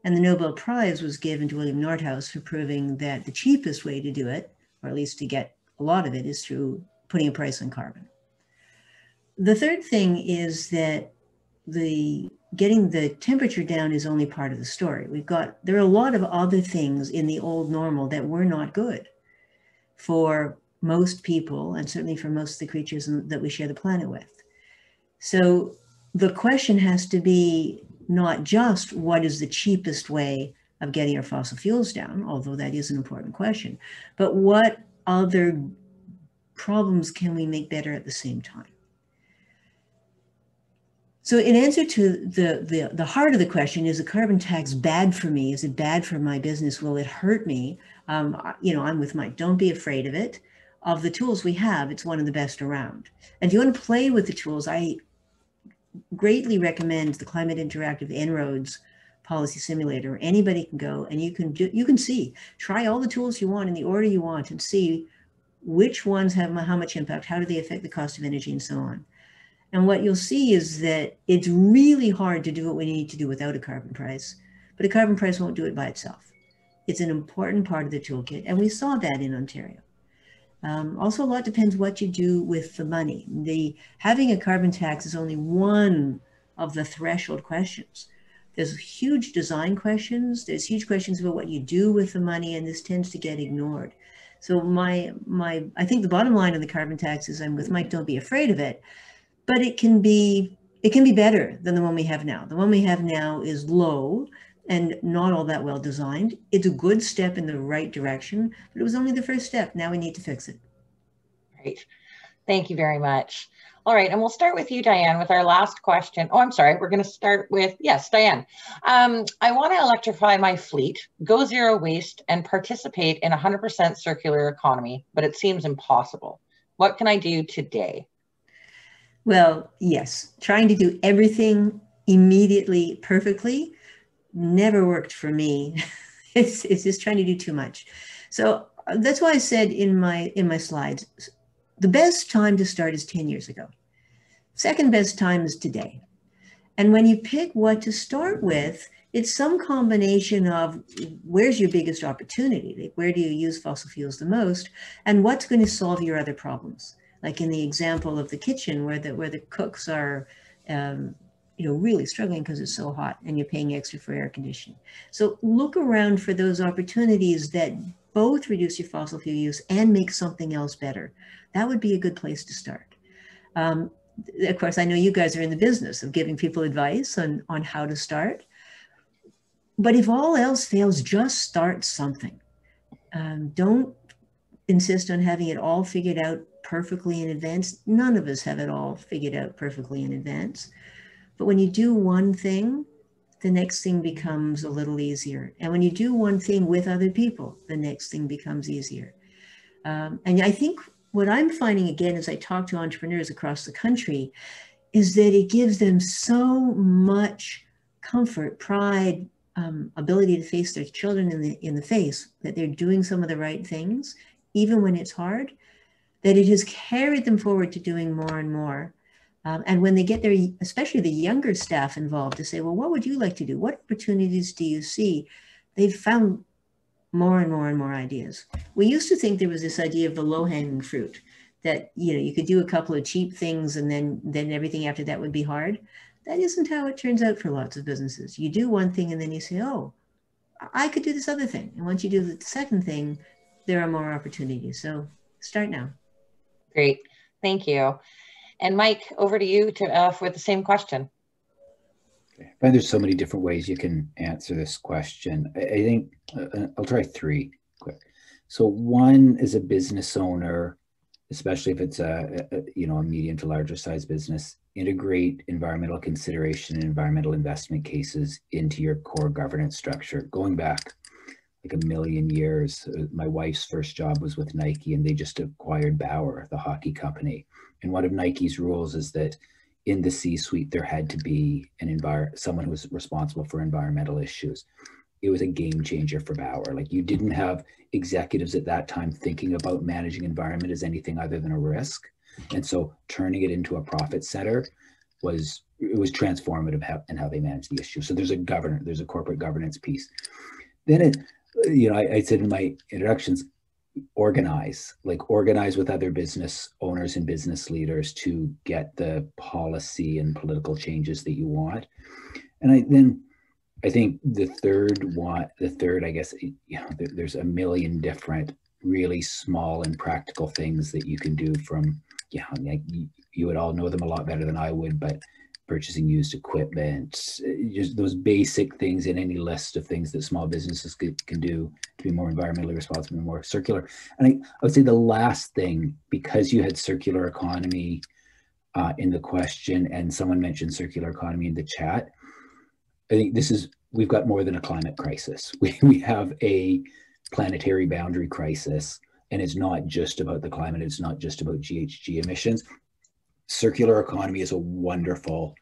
And the Nobel Prize was given to William Nordhaus for proving that the cheapest way to do it, or at least to get a lot of it, is through putting a price on carbon. The third thing is that getting the temperature down is only part of the story. There are a lot of other things in the old normal that were not good for most people, and certainly for most of the creatures that we share the planet with. So the question has to be not just what is the cheapest way of getting our fossil fuels down, although that is an important question, but what other problems can we make better at the same time? So in answer to the heart of the question, is the carbon tax bad for me? Is it bad for my business? Will it hurt me? I'm with Mike. Don't be afraid of it. Of the tools we have, it's one of the best around. And if you want to play with the tools, I greatly recommend the Climate Interactive En-ROADS Policy Simulator. Anybody can go and you can try all the tools you want in the order you want and see which ones have how much impact, how do they affect the cost of energy, and so on. And what you'll see is that it's really hard to do what we need to do without a carbon price, but a carbon price won't do it by itself. It's an important part of the toolkit, and we saw that in Ontario. Also, a lot depends what you do with the money. Having a carbon tax is only one of the threshold questions. There's huge design questions. There's huge questions about what you do with the money, and this tends to get ignored. So I think the bottom line of the carbon tax is, I'm with Mike, don't be afraid of it, but it can be better than the one we have now. The one we have now is low and not all that well designed. It's a good step in the right direction, but it was only the first step. Now we need to fix it. Great. Thank you very much. All right, and we'll start with you, Dianne, with our last question. Oh, I'm sorry. We're going to start with, yes, Dianne. I want to electrify my fleet, go zero waste, and participate in 100% circular economy, but it seems impossible. What can I do today? Well, yes, trying to do everything immediately perfectly never worked for me. It's just trying to do too much. So that's why I said in my slides, the best time to start is 10 years ago. Second best time is today. And when you pick what to start with, it's some combination of where's your biggest opportunity, like where do you use fossil fuels the most, and what's going to solve your other problems. Like in the example of the kitchen, where the cooks are, really struggling because it's so hot, and you're paying extra for air conditioning. So look around for those opportunities that both reduce your fossil fuel use and make something else better. That would be a good place to start. Of course, I know you guys are in the business of giving people advice on how to start. But if all else fails, just start something. Don't insist on having it all figured out perfectly in advance. None of us have it all figured out perfectly in advance. But when you do one thing, the next thing becomes a little easier. And when you do one thing with other people, the next thing becomes easier. And I think what I'm finding, again, as I talk to entrepreneurs across the country, is that it gives them so much comfort, pride, ability to face their children in the face, that they're doing some of the right things, even when it's hard, that it has carried them forward to doing more and more. And when they get their, especially the younger staff involved, to say, well, what would you like to do? What opportunities do you see? They've found more and more and more ideas. We used to think there was this idea of the low-hanging fruit, that you could do a couple of cheap things and then everything after that would be hard. That isn't how it turns out for lots of businesses. You do one thing and then you say, oh, I could do this other thing. And once you do the second thing, there are more opportunities. So start now. Great, thank you. And Mike, over to you for the same question. I find there's so many different ways you can answer this question. I think I'll try three quick. So one, is a business owner, especially if it's a medium to larger size business, integrate environmental consideration and environmental investment cases into your core governance structure. Going back like a million years, my wife's first job was with Nike, and they just acquired Bauer, the hockey company. And one of Nike's rules is that in the C-suite, there had to be someone who was responsible for environmental issues. It was a game changer for Bauer. Like, you didn't have executives at that time thinking about managing environment as anything other than a risk. And so turning it into a profit center was transformative in how they manage the issue. So there's a corporate governance piece. Then I said in my introductions, organize with other business owners and business leaders to get the policy and political changes that you want. And I think the third, I guess, there's a million different really small and practical things that you can do from, like you would all know them a lot better than I would, but purchasing used equipment, just those basic things in any list of things that small businesses can do to be more environmentally responsible and more circular. And I would say the last thing, because you had circular economy in the question, and someone mentioned circular economy in the chat, I think we've got more than a climate crisis. We have a planetary boundary crisis, and it's not just about the climate. It's not just about GHG emissions. Circular economy is a wonderful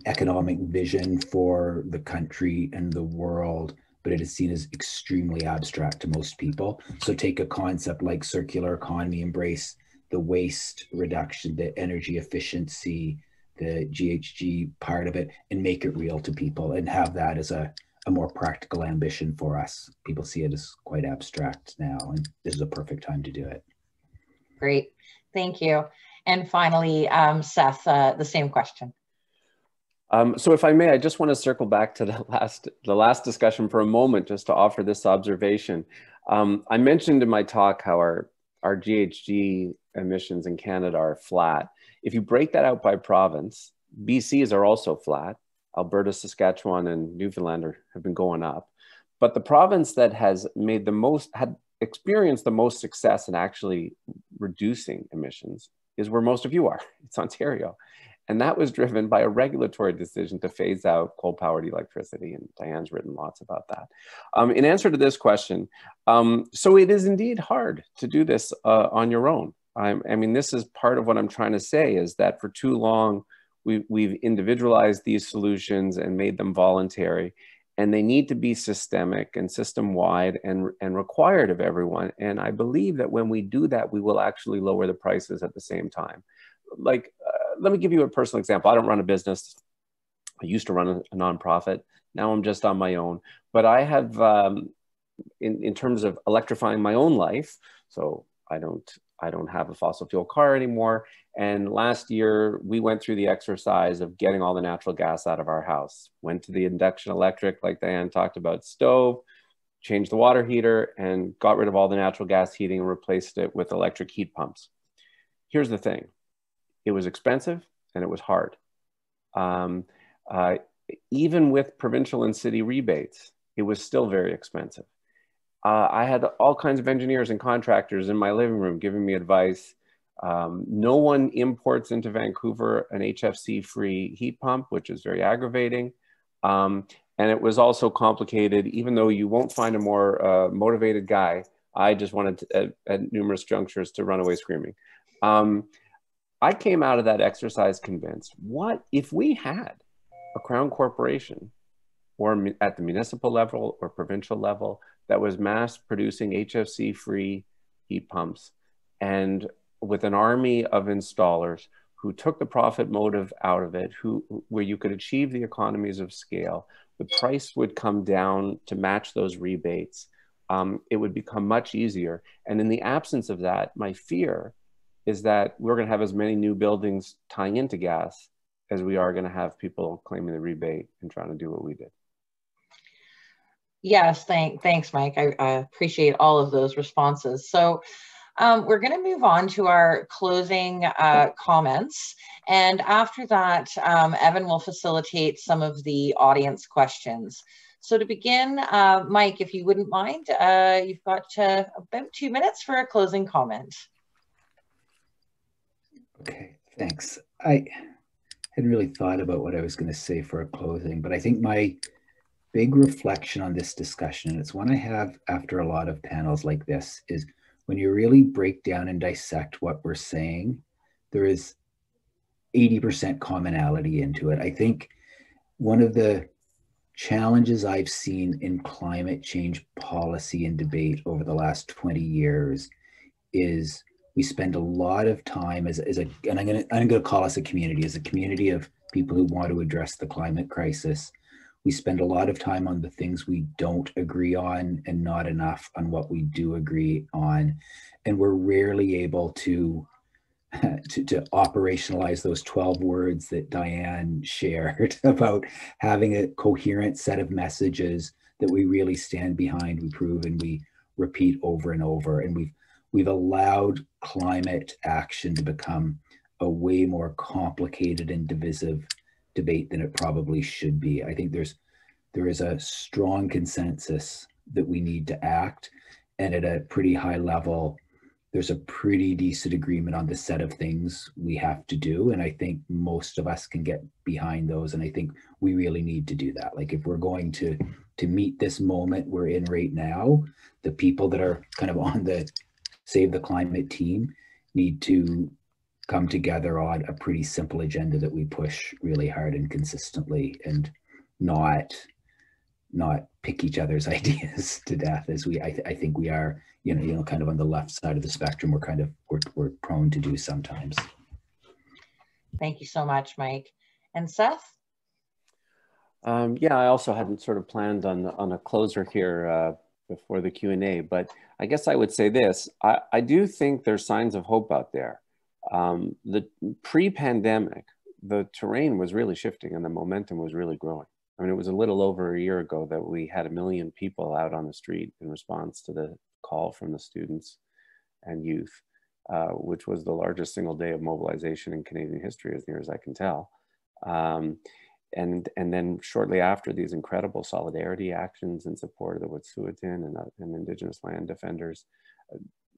economic vision for the country and the world, but it is seen as extremely abstract to most people. So take a concept like circular economy, embrace the waste reduction, the energy efficiency, the GHG part of it and make it real to people and have that as a more practical ambition for us. People see it as quite abstract now, and this is a perfect time to do it. Great, thank you. And finally, Seth, the same question. So if I may, I just want to circle back to the last discussion for a moment, just to offer this observation. I mentioned in my talk how our GHG emissions in Canada are flat. If you break that out by province, BC's are also flat. Alberta, Saskatchewan, and Newfoundland have been going up. But the province that has had experienced the most success in actually reducing emissions is where most of you are. It's Ontario. And that was driven by a regulatory decision to phase out coal-powered electricity. And Diane's written lots about that. In answer to this question, so it is indeed hard to do this on your own. I mean, this is part of what I'm trying to say, is that for too long, we've individualized these solutions and made them voluntary, and they need to be systemic and system-wide and required of everyone. And I believe that when we do that, we will actually lower the prices at the same time. Like, let me give you a personal example. I don't run a business. I used to run a nonprofit. Now I'm just on my own. But I have, in terms of electrifying my own life, so I don't have a fossil fuel car anymore. And last year, we went through the exercise of getting all the natural gas out of our house. Went to the induction electric, like Dianne talked about, stove, changed the water heater, and got rid of all the natural gas heating and replaced it with electric heat pumps. Here's the thing. It was expensive and it was hard. Even with provincial and city rebates, it was still very expensive. I had all kinds of engineers and contractors in my living room giving me advice. No one imports into Vancouver an HFC-free heat pump, which is very aggravating. And it was also complicated, even though you won't find a more motivated guy. I just wanted to, at numerous junctures, to run away screaming. I came out of that exercise convinced, what if we had a Crown corporation, or at the municipal level or provincial level, that was mass producing HFC-free heat pumps, and with an army of installers who took the profit motive out of it, where you could achieve the economies of scale, the price would come down to match those rebates. It would become much easier. And in the absence of that, my fear is that we're going to have as many new buildings tying into gas as we are going to have people claiming the rebate and trying to do what we did. Yes, thanks, Mike. I appreciate all of those responses. So we're going to move on to our closing comments. And after that, Evan will facilitate some of the audience questions. So to begin, Mike, if you wouldn't mind, you've got about 2 minutes for a closing comment. Okay, thanks. I hadn't really thought about what I was going to say for a closing, but I think my big reflection on this discussion, and it's one I have after a lot of panels like this, is when you really break down and dissect what we're saying, there is 80% commonality into it. I think one of the challenges I've seen in climate change policy and debate over the last 20 years is we spend a lot of time and I'm gonna call us a community of people who want to address the climate crisis. We spend a lot of time on the things we don't agree on and not enough on what we do agree on. And we're rarely able to operationalize those 12 words that Dianne shared about having a coherent set of messages that we really stand behind, we prove, and we repeat over and over. And we've allowed climate action to become a way more complicated and divisive debate than it probably should be. I think there is a strong consensus that we need to act, and at a pretty high level, there's a pretty decent agreement on the set of things we have to do. And I think most of us can get behind those. And I think we really need to do that. Like, if we're going to meet this moment we're in right now, the people that are kind of on the Save the Climate team need to come together on a pretty simple agenda that we push really hard and consistently, and not pick each other's ideas to death, as I think we are, kind of on the left side of the spectrum. We're prone to do sometimes. Thank you so much, Mike. And Seth? Yeah, I also hadn't sort of planned on a closer here before the Q&A, but I guess I would say this. I do think there's signs of hope out there. The pre-pandemic, the terrain was really shifting and the momentum was really growing. I mean, it was a little over a year ago that we had 1 million people out on the street in response to the call from the students and youth, which was the largest single day of mobilization in Canadian history, as near as I can tell. And then shortly after, these incredible solidarity actions in support of the Wet'suwet'en and Indigenous land defenders,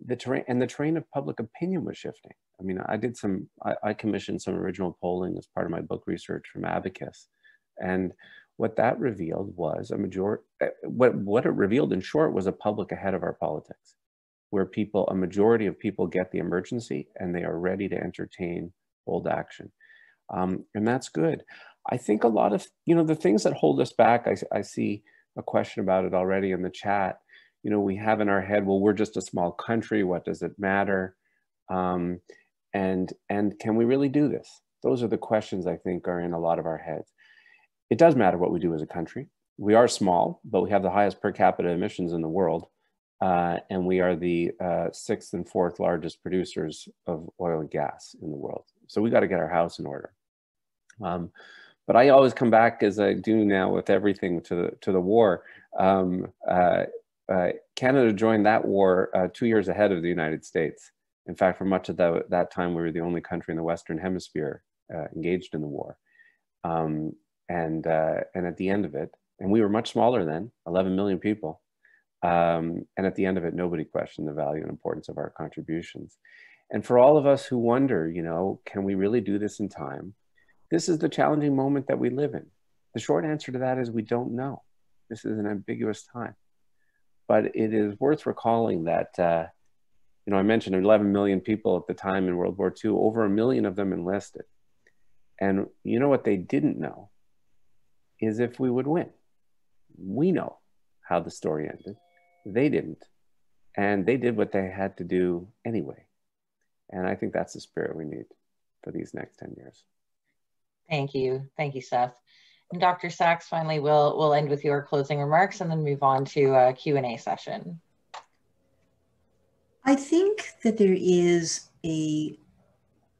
the terrain of public opinion was shifting. I mean, I commissioned some original polling as part of my book research from Abacus, and what that revealed was what it revealed in short was a public ahead of our politics, where a majority of people get the emergency and they are ready to entertain bold action. And that's good. I think a lot of, the things that hold us back, I see a question about it already in the chat. We have in our head, well, we're just a small country. What does it matter? And can we really do this? Those are the questions I think are in a lot of our heads. It does matter what we do as a country. We are small, but we have the highest per capita emissions in the world. And we are the 6th and 4th largest producers of oil and gas in the world. So we got to get our house in order. But I always come back, as I do now with everything, to the war. Canada joined that war 2 years ahead of the United States. In fact, for much of that time, we were the only country in the Western Hemisphere engaged in the war. And at the end of it, and we were much smaller then, 11 million people. And at the end of it, nobody questioned the value and importance of our contributions. And for all of us who wonder, can we really do this in time? This is the challenging moment that we live in. The short answer to that is we don't know. This is an ambiguous time. But it is worth recalling that, I mentioned 11 million people at the time in World War II, over 1 million of them enlisted. And what they didn't know is if we would win. We know how the story ended. They didn't. And they did what they had to do anyway. And I think that's the spirit we need for these next 10 years. Thank you, Seth. And Dr. Saxe, finally, we'll end with your closing remarks and then move on to a Q&A session. I think that there is a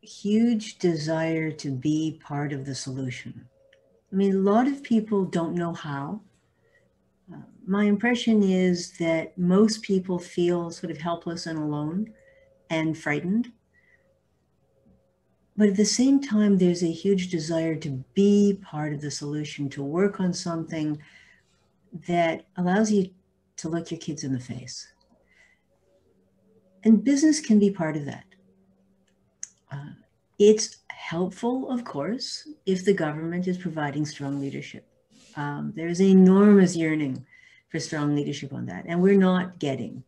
huge desire to be part of the solution. I mean, a lot of people don't know how. My impression is that most people feel sort of helpless and alone and frightened. But at the same time, there's a huge desire to be part of the solution, to work on something that allows you to look your kids in the face. And business can be part of that. It's helpful, of course, if the government is providing strong leadership. There's an enormous yearning for strong leadership on that. And we're not getting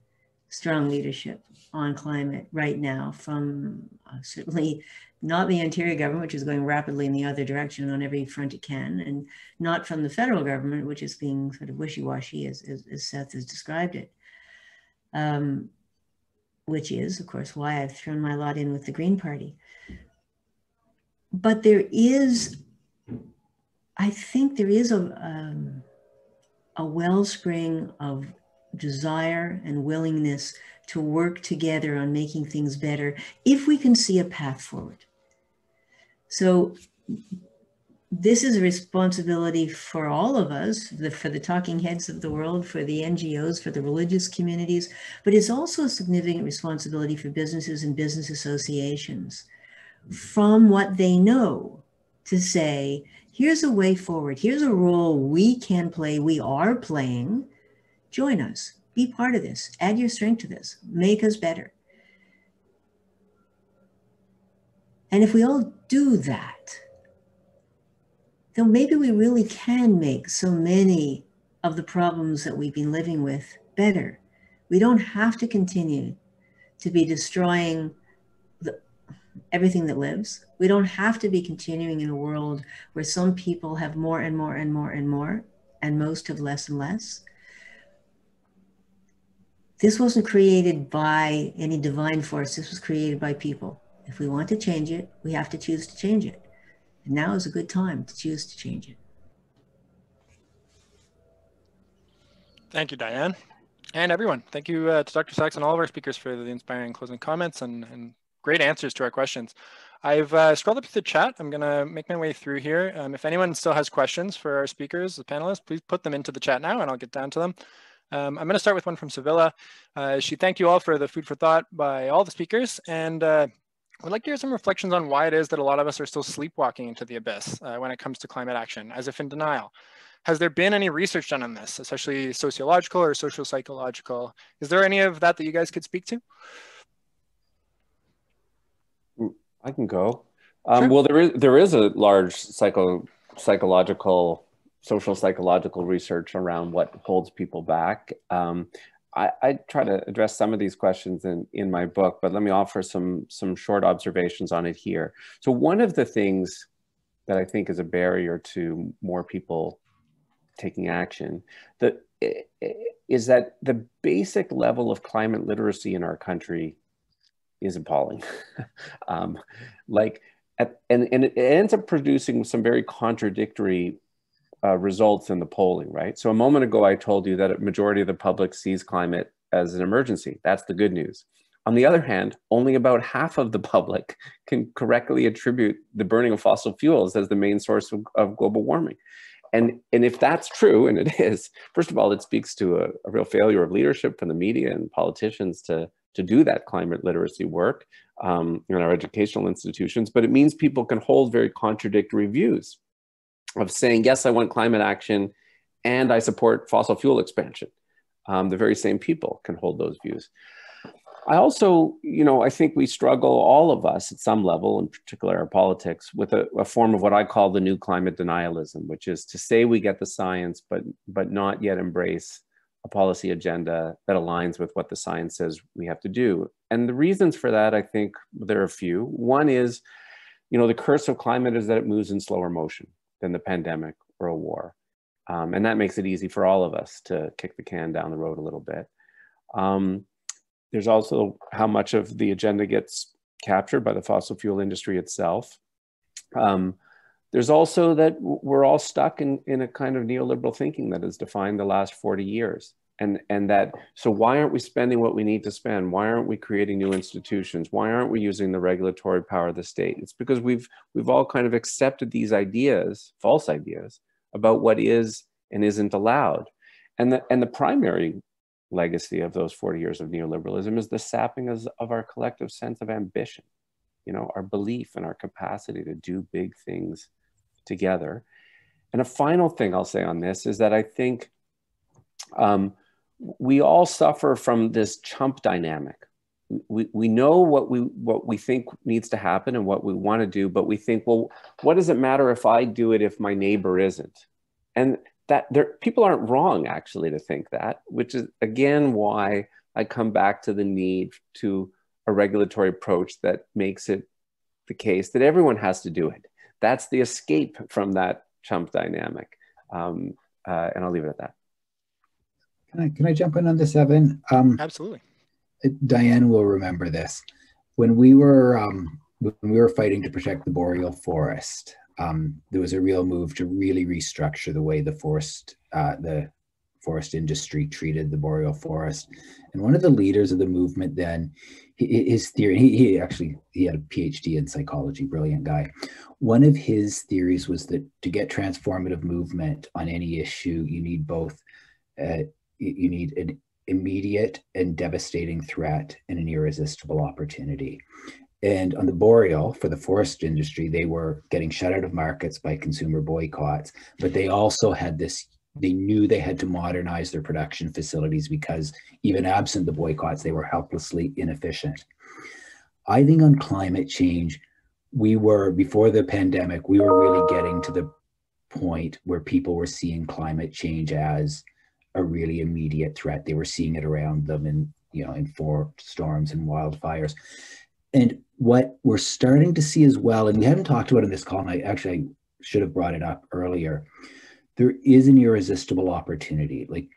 strong leadership on climate right now from certainly not the Ontario government, which is going rapidly in the other direction on every front it can, and not from the federal government, which is being sort of wishy-washy as Seth has described it, which is, of course, why I've thrown my lot in with the Green Party. But I think there is a wellspring of desire and willingness to work together on making things better if we can see a path forward. So this is a responsibility for all of us, for the talking heads of the world, for the NGOs, for the religious communities, but it's also a significant responsibility for businesses and business associations from what they know to say, here's a way forward, here's a role we can play, we are playing, join us, be part of this, add your strength to this, make us better. And if we all do that, then maybe we really can make so many of the problems that we've been living with better. We don't have to continue to be destroying everything that lives. We don't have to be continuing in a world where some people have more and more and more and more, and most have less and less. This wasn't created by any divine force. This was created by people. If we want to change it, we have to choose to change it. And now is a good time to choose to change it. Thank you, Dianne. And everyone, thank you to Dr. Saxe and all of our speakers for the inspiring closing comments and great answers to our questions. I've scrolled up to the chat. I'm going to make my way through here. If anyone still has questions for our speakers, the panelists, please put them into the chat now and I'll get down to them. I'm going to start with one from Sevilla. She thanked you all for the food for thought by all the speakers, and would like to hear some reflections on why it is that a lot of us are still sleepwalking into the abyss when it comes to climate action, as if in denial. Has there been any research done on this, especially sociological or social psychological? Is there any of that you guys could speak to? I can go. Sure. Well, there is a large psychological, social psychological research around what holds people back. I try to address some of these questions in my book, but let me offer some short observations on it here. So one of the things that I think is a barrier to more people taking action is that the basic level of climate literacy in our country is appalling. And it ends up producing some very contradictory results in the polling, right? So a moment ago, I told you that a majority of the public sees climate as an emergency. That's the good news. On the other hand, only about half of the public can correctly attribute the burning of fossil fuels as the main source of global warming. And if that's true, and it is, first of all, it speaks to a real failure of leadership from the media and politicians to do that climate literacy work in our educational institutions. But it means people can hold very contradictory views of saying, yes, I want climate action and I support fossil fuel expansion. The very same people can hold those views. I also, I think we struggle, all of us at some level, in particular our politics, with a form of what I call the new climate denialism, which is to say we get the science, but not yet embrace a policy agenda that aligns with what the science says we have to do. And the reasons for that, I think there are a few. One is, the curse of climate is that it moves in slower motion than the pandemic or a war. And that makes it easy for all of us to kick the can down the road a little bit. There's also how much of the agenda gets captured by the fossil fuel industry itself. There's also that we're all stuck in a kind of neoliberal thinking that has defined the last 40 years. And that, so why aren't we spending what we need to spend? Why aren't we creating new institutions? Why aren't we using the regulatory power of the state? It's because we've all kind of accepted these ideas, false ideas, about what is and isn't allowed. And the primary legacy of those 40 years of neoliberalism is the sapping of our collective sense of ambition, our belief in our capacity to do big things together. And a final thing I'll say on this is that I think we all suffer from this chump dynamic. We know what we think needs to happen and what we want to do, but we think, well, what does it matter if I do it if my neighbor isn't? And people aren't wrong, actually, to think that, which is, again, why I come back to the need to a regulatory approach that makes it the case that everyone has to do it. That's the escape from that chump dynamic. And I'll leave it at that. Can I jump in on this, Evan? Absolutely. Dianne will remember this. When we were fighting to protect the boreal forest, there was a real move to really restructure the way the forest industry treated the boreal forest. And one of the leaders of the movement then, his theory, he had a PhD in psychology, brilliant guy. One of his theories was that to get transformative movement on any issue, you need both, you need an immediate and devastating threat and an irresistible opportunity. And on the boreal, for the forest industry, they were getting shut out of markets by consumer boycotts, but they also had this, they knew they had to modernize their production facilities because even absent the boycotts, they were helplessly inefficient. I think on climate change, before the pandemic, we were really getting to the point where people were seeing climate change as a really immediate threat. They were seeing it around them in forest storms and wildfires. And what we're starting to see as well, and we haven't talked about it in this call, and I should have brought it up earlier, there is an irresistible opportunity. Like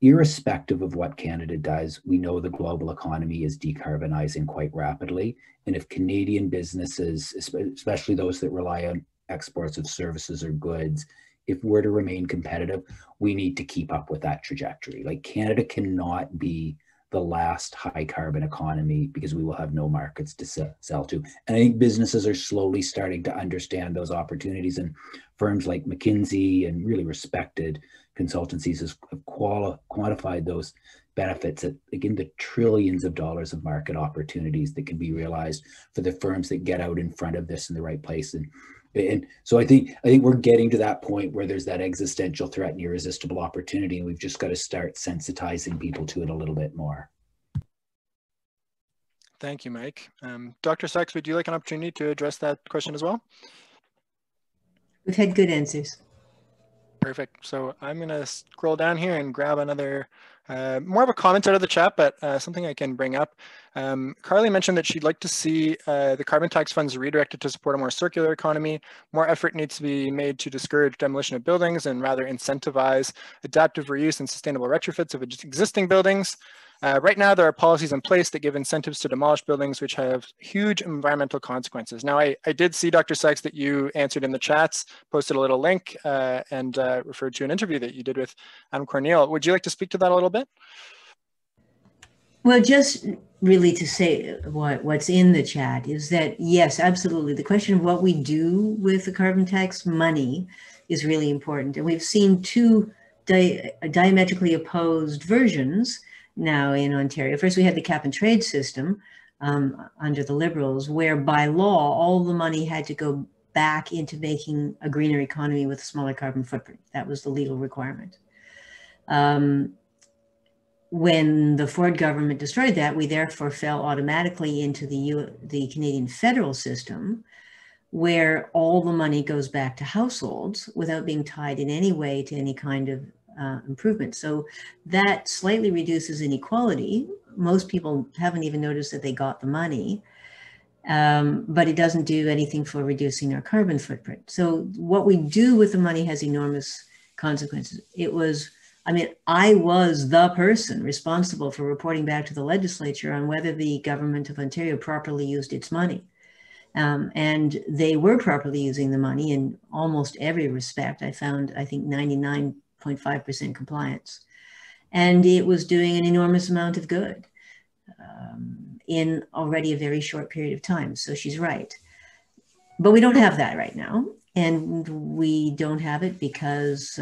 irrespective of what Canada does, we know the global economy is decarbonizing quite rapidly. And if Canadian businesses, especially those that rely on exports of services or goods, if we're to remain competitive, we need to keep up with that trajectory. Like, Canada cannot be the last high carbon economy, because we will have no markets to sell to. And I think businesses are slowly starting to understand those opportunities, and firms like McKinsey and really respected consultancies have quantified those benefits at, again, the trillions of dollars of market opportunities that can be realized for the firms that get out in front of this in the right place. And so I think we're getting to that point where there's that existential threat and irresistible opportunity, and we've just got to start sensitizing people to it a little bit more. Thank you, Mike. Dr. Saxe, would you like an opportunity to address that question as well? We've had good answers. Perfect. So I'm going to scroll down here and grab another, more of a comment out of the chat, but something I can bring up. Carly mentioned that she'd like to see the carbon tax funds redirected to support a more circular economy. More effort needs to be made to discourage demolition of buildings and rather incentivize adaptive reuse and sustainable retrofits of existing buildings. Right now, there are policies in place that give incentives to demolish buildings, which have huge environmental consequences. Now, I did see, Dr. Saxe, that you answered in the chats, posted a little link, and referred to an interview that you did with Adam Corneal. Would you like to speak to that a little bit? Well, just really to say what's in the chat is that, yes, absolutely. The question of what we do with the carbon tax money is really important. And we've seen two diametrically opposed versions now in Ontario. First, we had the cap and trade system under the Liberals, where by law, all the money had to go back into making a greener economy with a smaller carbon footprint. That was the legal requirement. When the Ford government destroyed that, we therefore fell automatically into the Canadian federal system, where all the money goes back to households without being tied in any way to any kind of improvement. So that slightly reduces inequality. Most people haven't even noticed that they got the money, but it doesn't do anything for reducing our carbon footprint. So what we do with the money has enormous consequences. I was the person responsible for reporting back to the legislature on whether the government of Ontario properly used its money. And they were properly using the money in almost every respect. I found, I think, 99.5% compliance. And it was doing an enormous amount of good in already a very short period of time. So she's right. But we don't have that right now. And we don't have it because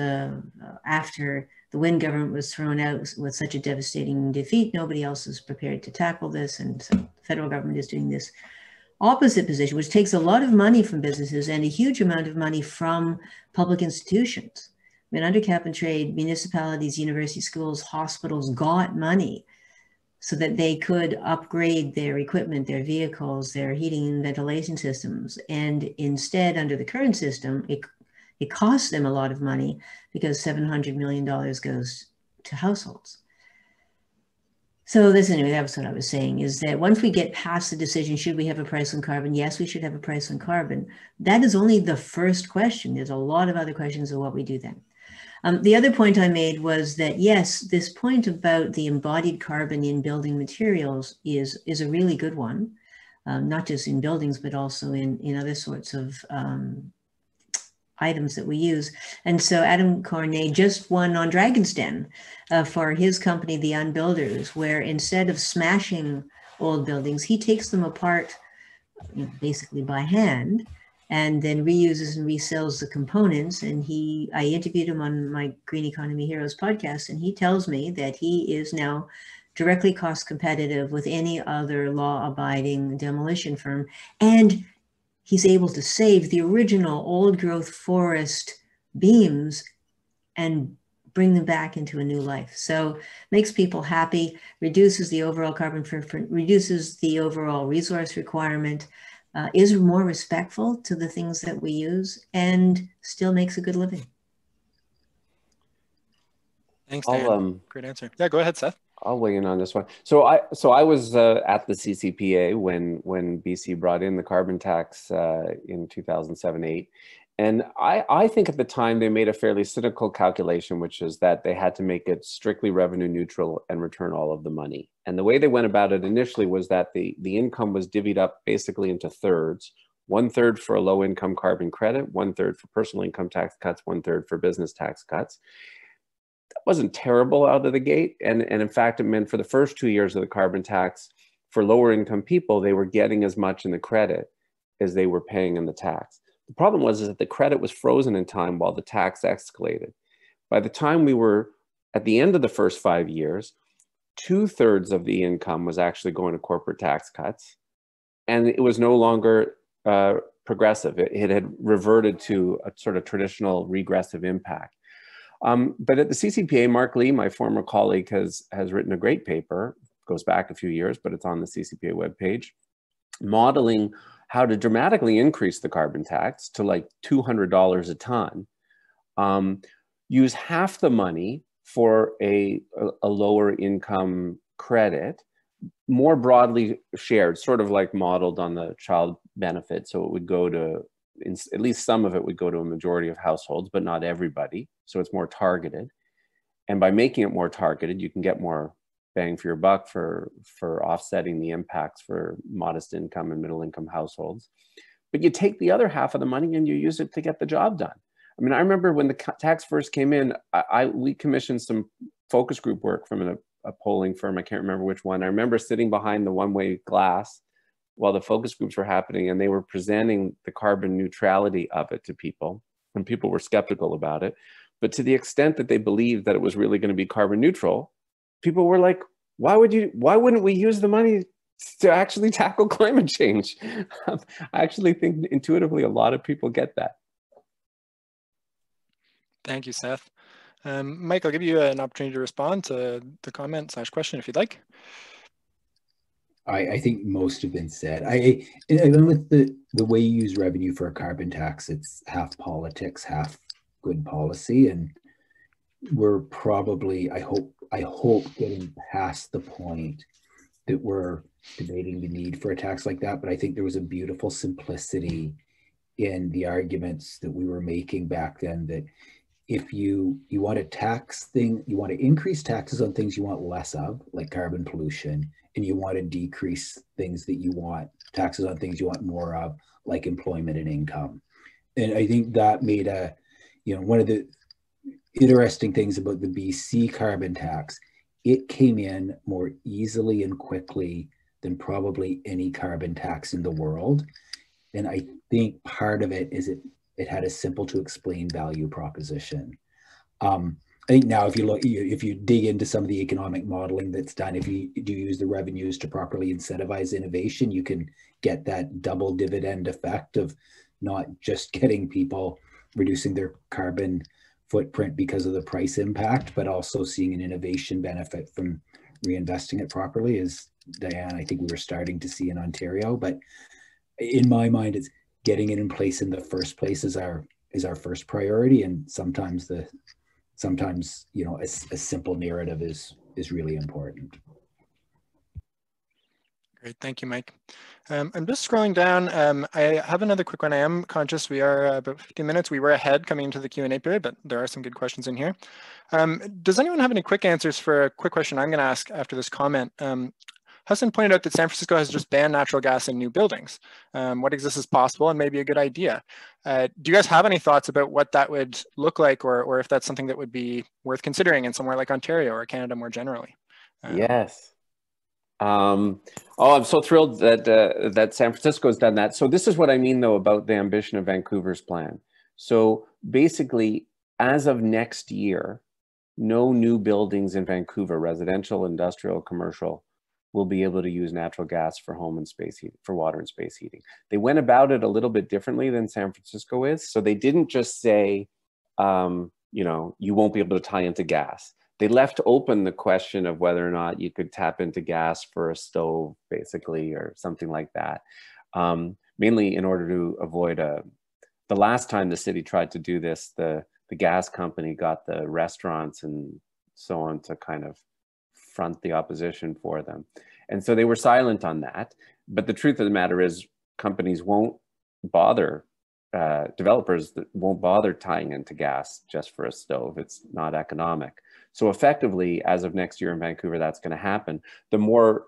after the Wynne government was thrown out with such a devastating defeat, nobody else is prepared to tackle this. And so the federal government is doing this opposite position, which takes a lot of money from businesses and a huge amount of money from public institutions. I mean, under cap and trade, municipalities, university schools, hospitals got money so that they could upgrade their equipment, their vehicles, their heating and ventilation systems. And instead, under the current system, it costs them a lot of money because $700 million goes to households. So anyway, that was what I was saying, is that once we get past the decision, should we have a price on carbon? Yes, we should have a price on carbon. That is only the first question. There's a lot of other questions of what we do then. The other point I made was that, yes, this point about the embodied carbon in building materials is a really good one, not just in buildings, but also in other sorts of items that we use. And so Adam Corneal just won on Dragon's Den for his company, the Unbuilders, where instead of smashing old buildings, he takes them apart, basically by hand, and then reuses and resells the components. And I interviewed him on my Green Economy Heroes podcast, and he tells me that he is now directly cost competitive with any other law-abiding demolition firm. And he's able to save the original old growth forest beams and bring them back into a new life. So makes people happy, reduces the overall carbon footprint, reduces the overall resource requirement, is more respectful to the things that we use, and still makes a good living. Thanks, Dan. Great answer. Yeah, go ahead, Seth. I'll weigh in on this one. So I was at the CCPA when BC brought in the carbon tax in 2007-8, And I think at the time they made a fairly cynical calculation, which is that they had to make it strictly revenue neutral and return all of the money. And the way they went about it initially was that the income was divvied up basically into thirds: 1/3 for a low income carbon credit, 1/3 for personal income tax cuts, 1/3 for business tax cuts. That wasn't terrible out of the gate. And in fact, it meant for the first 2 years of the carbon tax, for lower income people, they were getting as much in the credit as they were paying in the tax. The problem was that the credit was frozen in time while the tax escalated. By the time we were at the end of the first 5 years, 2/3 of the income was actually going to corporate tax cuts, and it was no longer progressive. It had reverted to a sort of traditional regressive impact. But at the CCPA, Mark Lee, my former colleague, has written a great paper, goes back a few years, but it's on the CCPA webpage, modeling how to dramatically increase the carbon tax to like $200 a ton, use half the money for a lower income credit, more broadly shared, sort of like modeled on the child benefit. So it would go to, at least some of it would go to a majority of households, but not everybody. So it's more targeted. And by making it more targeted, you can get more bang for your buck for offsetting the impacts for modest income and middle income households. But you take the other half of the money and you use it to get the job done. I mean, I remember when the tax first came in, we commissioned some focus group work from a polling firm. I can't remember which one. I remember sitting behind the one-way glass while the focus groups were happening, and they were presenting the carbon neutrality of it to people, and people were skeptical about it. But to the extent that they believed that it was really going to be carbon neutral, people were like, why wouldn't we use the money to actually tackle climate change? I actually think intuitively a lot of people get that. Thank you, Seth. Mike, I'll give you an opportunity to respond to the comment/question if you'd like. I think most have been said. I went with the way you use revenue for a carbon tax. It's half politics, half good policy, and we're probably, I hope, getting past the point that we're debating the need for a tax like that. But I think there was a beautiful simplicity in the arguments that we were making back then, that if you want to increase taxes on things you want less of, like carbon pollution, and you want to decrease taxes on things you want more of, like employment and income. And I think that made one of the interesting things about the BC carbon tax, it came in more easily and quickly than probably any carbon tax in the world. And I think part of it is it had a simple to explain value proposition. I think now if you dig into some of the economic modeling that's done, if you do use the revenues to properly incentivize innovation, you can get that double dividend effect of not just getting people reducing their carbon footprint because of the price impact, but also seeing an innovation benefit from reinvesting it properly, as Dianne, I think we were starting to see in Ontario. But in my mind, it's getting it in place in the first place is our first priority. And sometimes a simple narrative is really important. Great, thank you, Mike. I'm just scrolling down. I have another quick one. I am conscious we are about 15 minutes. We were ahead coming into the Q&A period, but there are some good questions in here. Does anyone have any quick answers for a quick question I'm going to ask after this comment? Husson pointed out that San Francisco has just banned natural gas in new buildings. What exists is possible and maybe a good idea. Do you guys have any thoughts about what that would look like, or if that's something that would be worth considering in somewhere like Ontario or Canada more generally? Yes. I'm so thrilled that San Francisco has done that. So this is what I mean, though, about the ambition of Vancouver's plan. So basically, as of next year, no new buildings in Vancouver, residential, industrial, commercial, will be able to use natural gas for home and space heating, for water and space heating. They went about it a little bit differently than San Francisco is. So they didn't just say, you won't be able to tie into gas. They left open the question of whether or not you could tap into gas for a stove, basically, or something like that. Mainly in order to avoid the last time the city tried to do this, the gas company got the restaurants and so on to kind of front the opposition for them. And so they were silent on that. But the truth of the matter is companies won't bother developers that won't bother tying into gas just for a stove. It's not economic. So effectively, as of next year in Vancouver, that's going to happen. The more,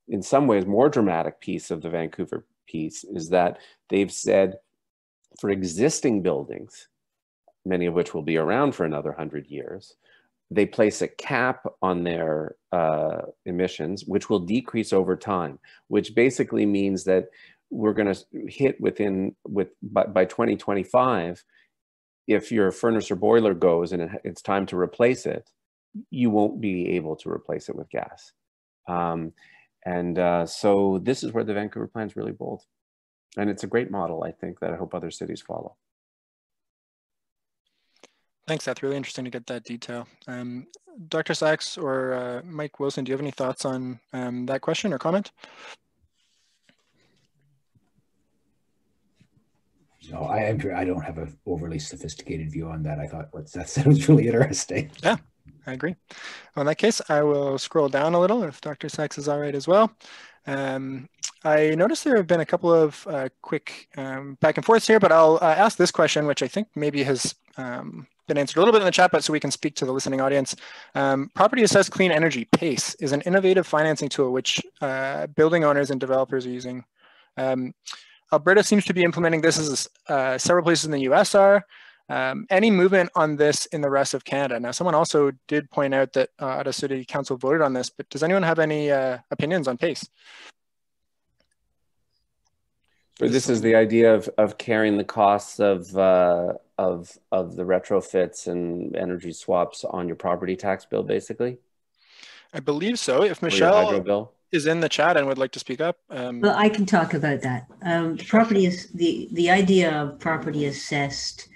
in some ways, more dramatic piece of the Vancouver piece is that they've said for existing buildings, many of which will be around for another 100 years, they place a cap on their emissions, which will decrease over time, which basically means that we're going to hit by 2025, if your furnace or boiler goes and it's time to replace it, you won't be able to replace it with gas. So this is where the Vancouver plan is really bold. And it's a great model, I think, that I hope other cities follow. Thanks, Seth. Really interesting to get that detail. Dr. Saxe or Mike Wilson, do you have any thoughts on that question or comment? No, I don't have an overly sophisticated view on that. I thought what Seth said was really interesting. Yeah, I agree. Well, in that case, I will scroll down a little if Dr. Saxe is all right as well. I noticed there have been a couple of quick back and forths here, but I'll ask this question, which I think maybe has been answered a little bit in the chat, but so we can speak to the listening audience. Property Assessed Clean Energy, PACE, is an innovative financing tool which building owners and developers are using. Alberta seems to be implementing this as several places in the US are. Any movement on this in the rest of Canada? Now, someone also did point out that Ottawa City Council voted on this, but does anyone have any opinions on PACE? So this is the idea of carrying the costs of the retrofits and energy swaps on your property tax bill, basically? I believe so. If Or your hydro Michelle bill? is in the chat and would like to speak up. Well, I can talk about that. The idea of property assessed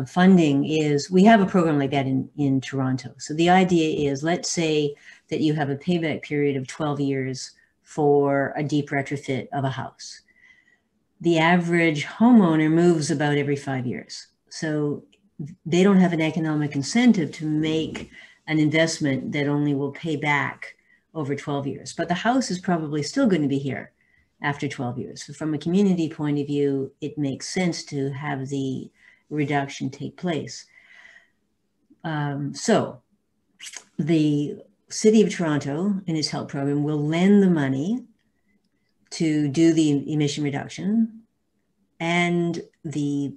funding is, we have a program like that in Toronto. So the idea is, let's say that you have a payback period of 12 years for a deep retrofit of a house. The average homeowner moves about every 5 years. So they don't have an economic incentive to make an investment that only will pay back over 12 years. But the house is probably still going to be here after 12 years. So from a community point of view, it makes sense to have the reduction take place. So the City of Toronto, in its HELP program, will lend the money to do the emission reduction, and the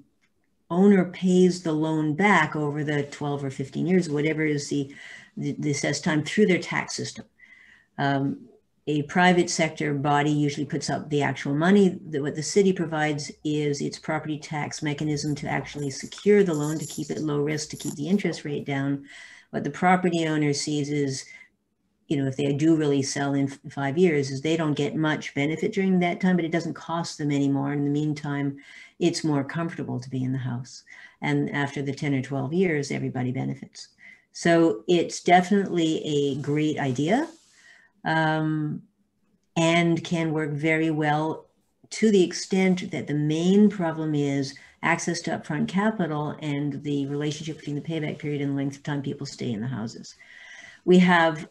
owner pays the loan back over the 12 or 15 years, whatever is the assessed time, through their tax system. A private sector body usually puts up the actual money. What the city provides is its property tax mechanism to actually secure the loan, to keep it low risk, to keep the interest rate down. What the property owner sees is, if they do really sell in 5 years, is they don't get much benefit during that time, but it doesn't cost them anymore. In the meantime, it's more comfortable to be in the house. And after the 10 or 12 years, everybody benefits. So it's definitely a great idea. And can work very well, to the extent that the main problem is access to upfront capital and the relationship between the payback period and the length of time people stay in the houses. We have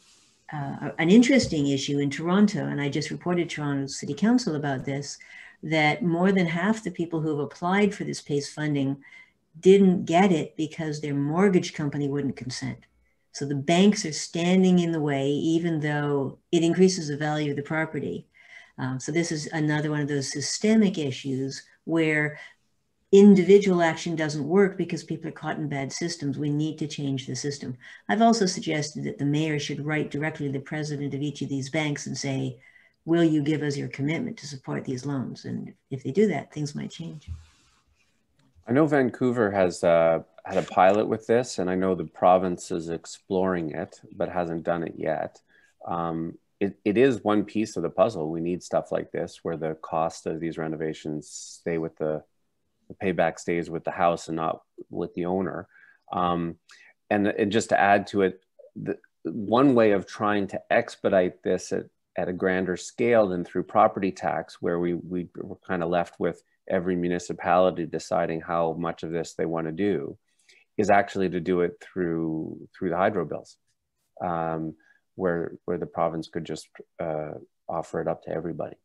an interesting issue in Toronto, and I just reported to Toronto City Council about this, that more than half the people who have applied for this PACE funding didn't get it because their mortgage company wouldn't consent. So the banks are standing in the way, even though it increases the value of the property. So this is another one of those systemic issues where individual action doesn't work because people are caught in bad systems. We need to change the system. I've also suggested that the mayor should write directly to the president of each of these banks and say, will you give us your commitment to support these loans? And if they do that, things might change. I know Vancouver has had a pilot with this, and I know the province is exploring it, but hasn't done it yet. It is one piece of the puzzle. We need stuff like this, where the cost of these renovations stay with the payback stays with the house and not with the owner. And just to add to it, one way of trying to expedite this at a grander scale than through property tax, where we were kind of left with every municipality deciding how much of this they want to do, is actually to do it through the hydro bills, where the province could just offer it up to everybody.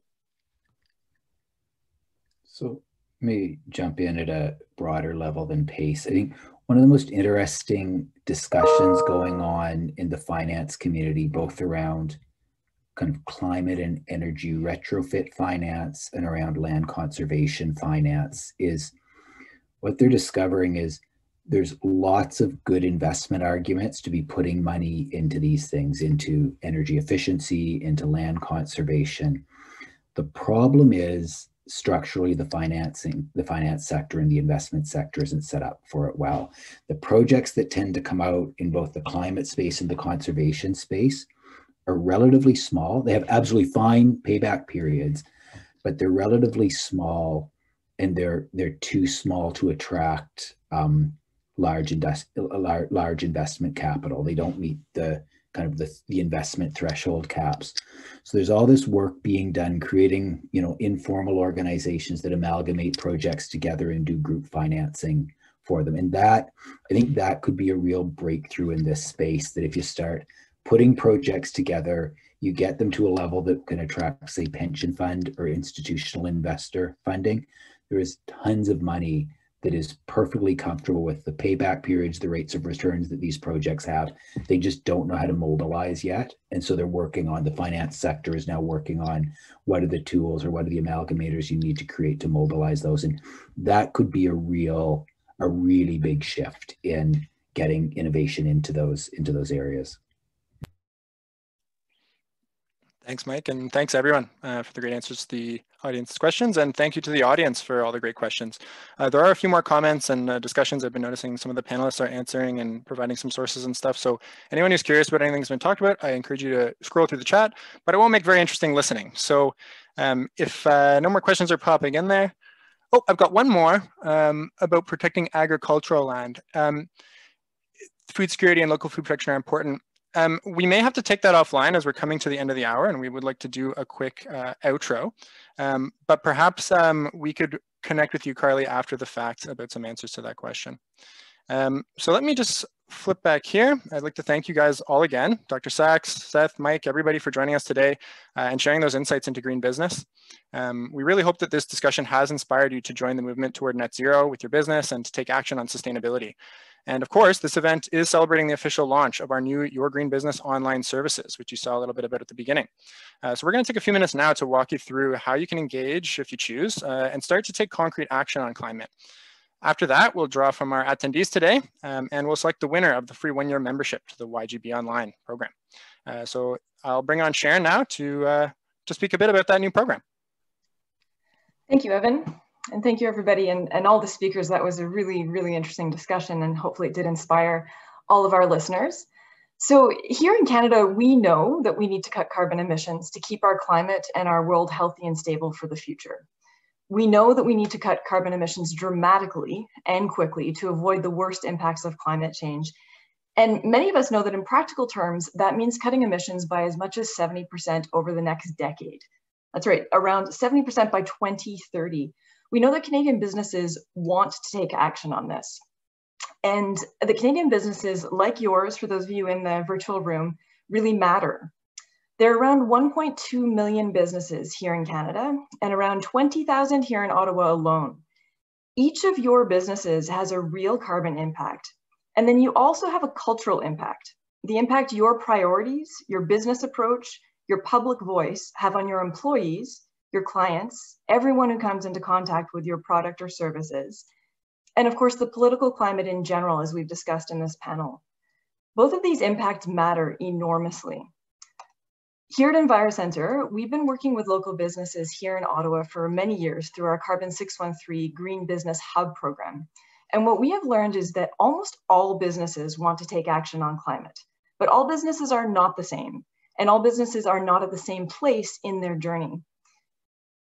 So let me jump in at a broader level than PACE. I think one of the most interesting discussions going on in the finance community, both around kind of climate and energy retrofit finance and around land conservation finance, is what they're discovering is there's lots of good investment arguments to be putting money into these things, into energy efficiency, into land conservation. The problem is structurally the finance sector and the investment sector isn't set up for it well. The projects that tend to come out in both the climate space and the conservation space are relatively small. They have absolutely fine payback periods, but they're relatively small, and they're too small to attract large investment capital. They don't meet the kind of the investment threshold caps. So there's all this work being done, creating, you know, informal organizations that amalgamate projects together and do group financing for them. And that, I think that could be a real breakthrough in this space, that if you start putting projects together, you get them to a level that can attract, say, pension fund or institutional investor funding. There is tons of money that is perfectly comfortable with the payback periods, the rates of returns that these projects have. They just don't know how to mobilize yet. And so they're working on, the finance sector is now working on what are the tools or what are the amalgamators you need to create to mobilize those. And that could be a really big shift in getting innovation into those areas. Thanks, Mike, and thanks everyone for the great answers to the audience questions, and thank you to the audience for all the great questions. There are a few more comments and discussions I've been noticing some of the panelists are answering and providing some sources and stuff, so anyone who's curious about anything that's been talked about, I encourage you to scroll through the chat, but it will make very interesting listening. So if no more questions are popping in there, oh, I've got one more about protecting agricultural land. Food security and local food production are important. We may have to take that offline as we're coming to the end of the hour, and we would like to do a quick outro. But perhaps we could connect with you, Carly, after the fact about some answers to that question. So let me just flip back here. I'd like to thank you guys all again, Dr. Saxe, Seth, Mike, everybody for joining us today and sharing those insights into green business. We really hope that this discussion has inspired you to join the movement toward net zero with your business and to take action on sustainability. And of course, this event is celebrating the official launch of our new Your Green Business online services, which you saw a little bit about at the beginning. So we're going to take a few minutes now to walk you through how you can engage, if you choose, and start to take concrete action on climate. After that, we'll draw from our attendees today, and we'll select the winner of the free one-year membership to the YGB Online program. So I'll bring on Sharon now to speak a bit about that new program. Thank you, Evan. And thank you, everybody, and all the speakers. That was a really, really interesting discussion, and hopefully it did inspire all of our listeners. So here in Canada, we know that we need to cut carbon emissions to keep our climate and our world healthy and stable for the future. We know that we need to cut carbon emissions dramatically and quickly to avoid the worst impacts of climate change. And many of us know that in practical terms, that means cutting emissions by as much as 70% over the next decade. That's right, around 70% by 2030. We know that Canadian businesses want to take action on this. And the Canadian businesses like yours, for those of you in the virtual room, really matter. There are around 1.2 million businesses here in Canada and around 20,000 here in Ottawa alone. Each of your businesses has a real carbon impact. And then you also have a cultural impact, the impact your priorities, your business approach, your public voice have on your employees, your clients, everyone who comes into contact with your product or services, and of course the political climate in general, as we've discussed in this panel. Both of these impacts matter enormously. Here at EnviroCentre, we've been working with local businesses here in Ottawa for many years through our Carbon 613 Green Business Hub program. And what we have learned is that almost all businesses want to take action on climate, but all businesses are not the same, and all businesses are not at the same place in their journey.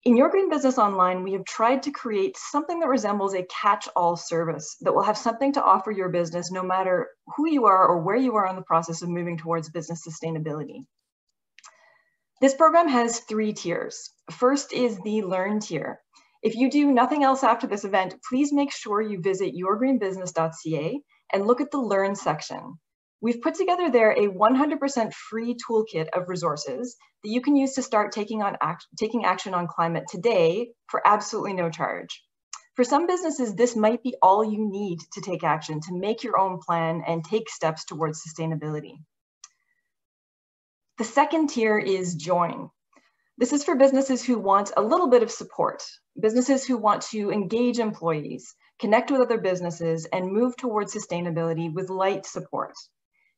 In Your Green Business Online, we have tried to create something that resembles a catch-all service that will have something to offer your business no matter who you are or where you are in the process of moving towards business sustainability. This program has 3 tiers. First is the Learn tier. If you do nothing else after this event, please make sure you visit yourgreenbusiness.ca and look at the Learn section. We've put together there a 100% free toolkit of resources that you can use to start taking action on climate today for absolutely no charge. For some businesses, this might be all you need to take action, to make your own plan and take steps towards sustainability. The second tier is Join. This is for businesses who want a little bit of support, businesses who want to engage employees, connect with other businesses, and move towards sustainability with light support.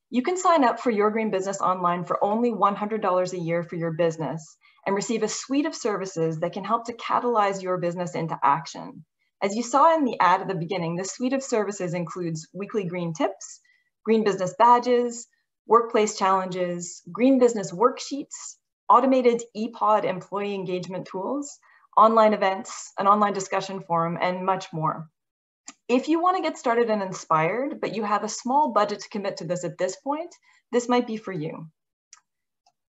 You can sign up for Your Green Business Online for only $100 a year for your business and receive a suite of services that can help to catalyze your business into action. As you saw in the ad at the beginning, this suite of services includes weekly green tips, green business badges, workplace challenges, green business worksheets, automated ePod employee engagement tools, online events, an online discussion forum, and much more. If you want to get started and inspired, but you have a small budget to commit to this at this point, this might be for you.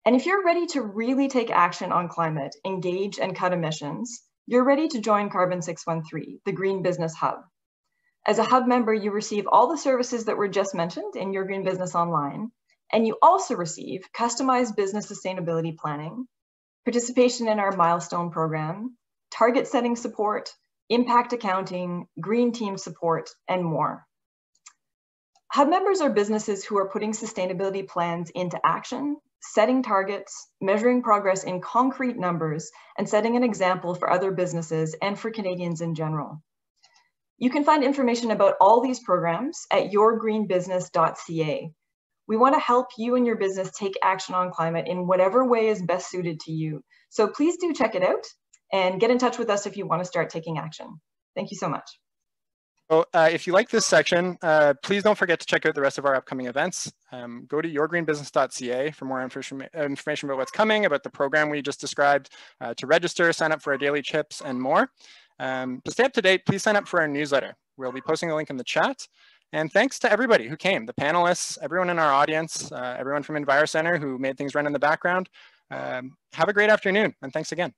And if you're ready to really take action on climate, engage and cut emissions, you're ready to join Carbon 613, the Green Business Hub. As a Hub member, you receive all the services that were just mentioned in Your Green Business Online, and you also receive customized business sustainability planning, participation in our milestone program, target setting support, impact accounting, green team support, and more. Hub members are businesses who are putting sustainability plans into action, setting targets, measuring progress in concrete numbers, and setting an example for other businesses and for Canadians in general. You can find information about all these programs at yourgreenbusiness.ca. We want to help you and your business take action on climate in whatever way is best suited to you. So please do check it out and get in touch with us if you want to start taking action. Thank you so much. Well, if you like this section, please don't forget to check out the rest of our upcoming events. Go to yourgreenbusiness.ca for more information about what's coming, about the program we just described, to register, sign up for our daily chips, and more. To stay up to date, please sign up for our newsletter. We'll be posting a link in the chat. And thanks to everybody who came, the panelists, everyone in our audience, everyone from EnviroCentre who made things run in the background. Have a great afternoon, and thanks again.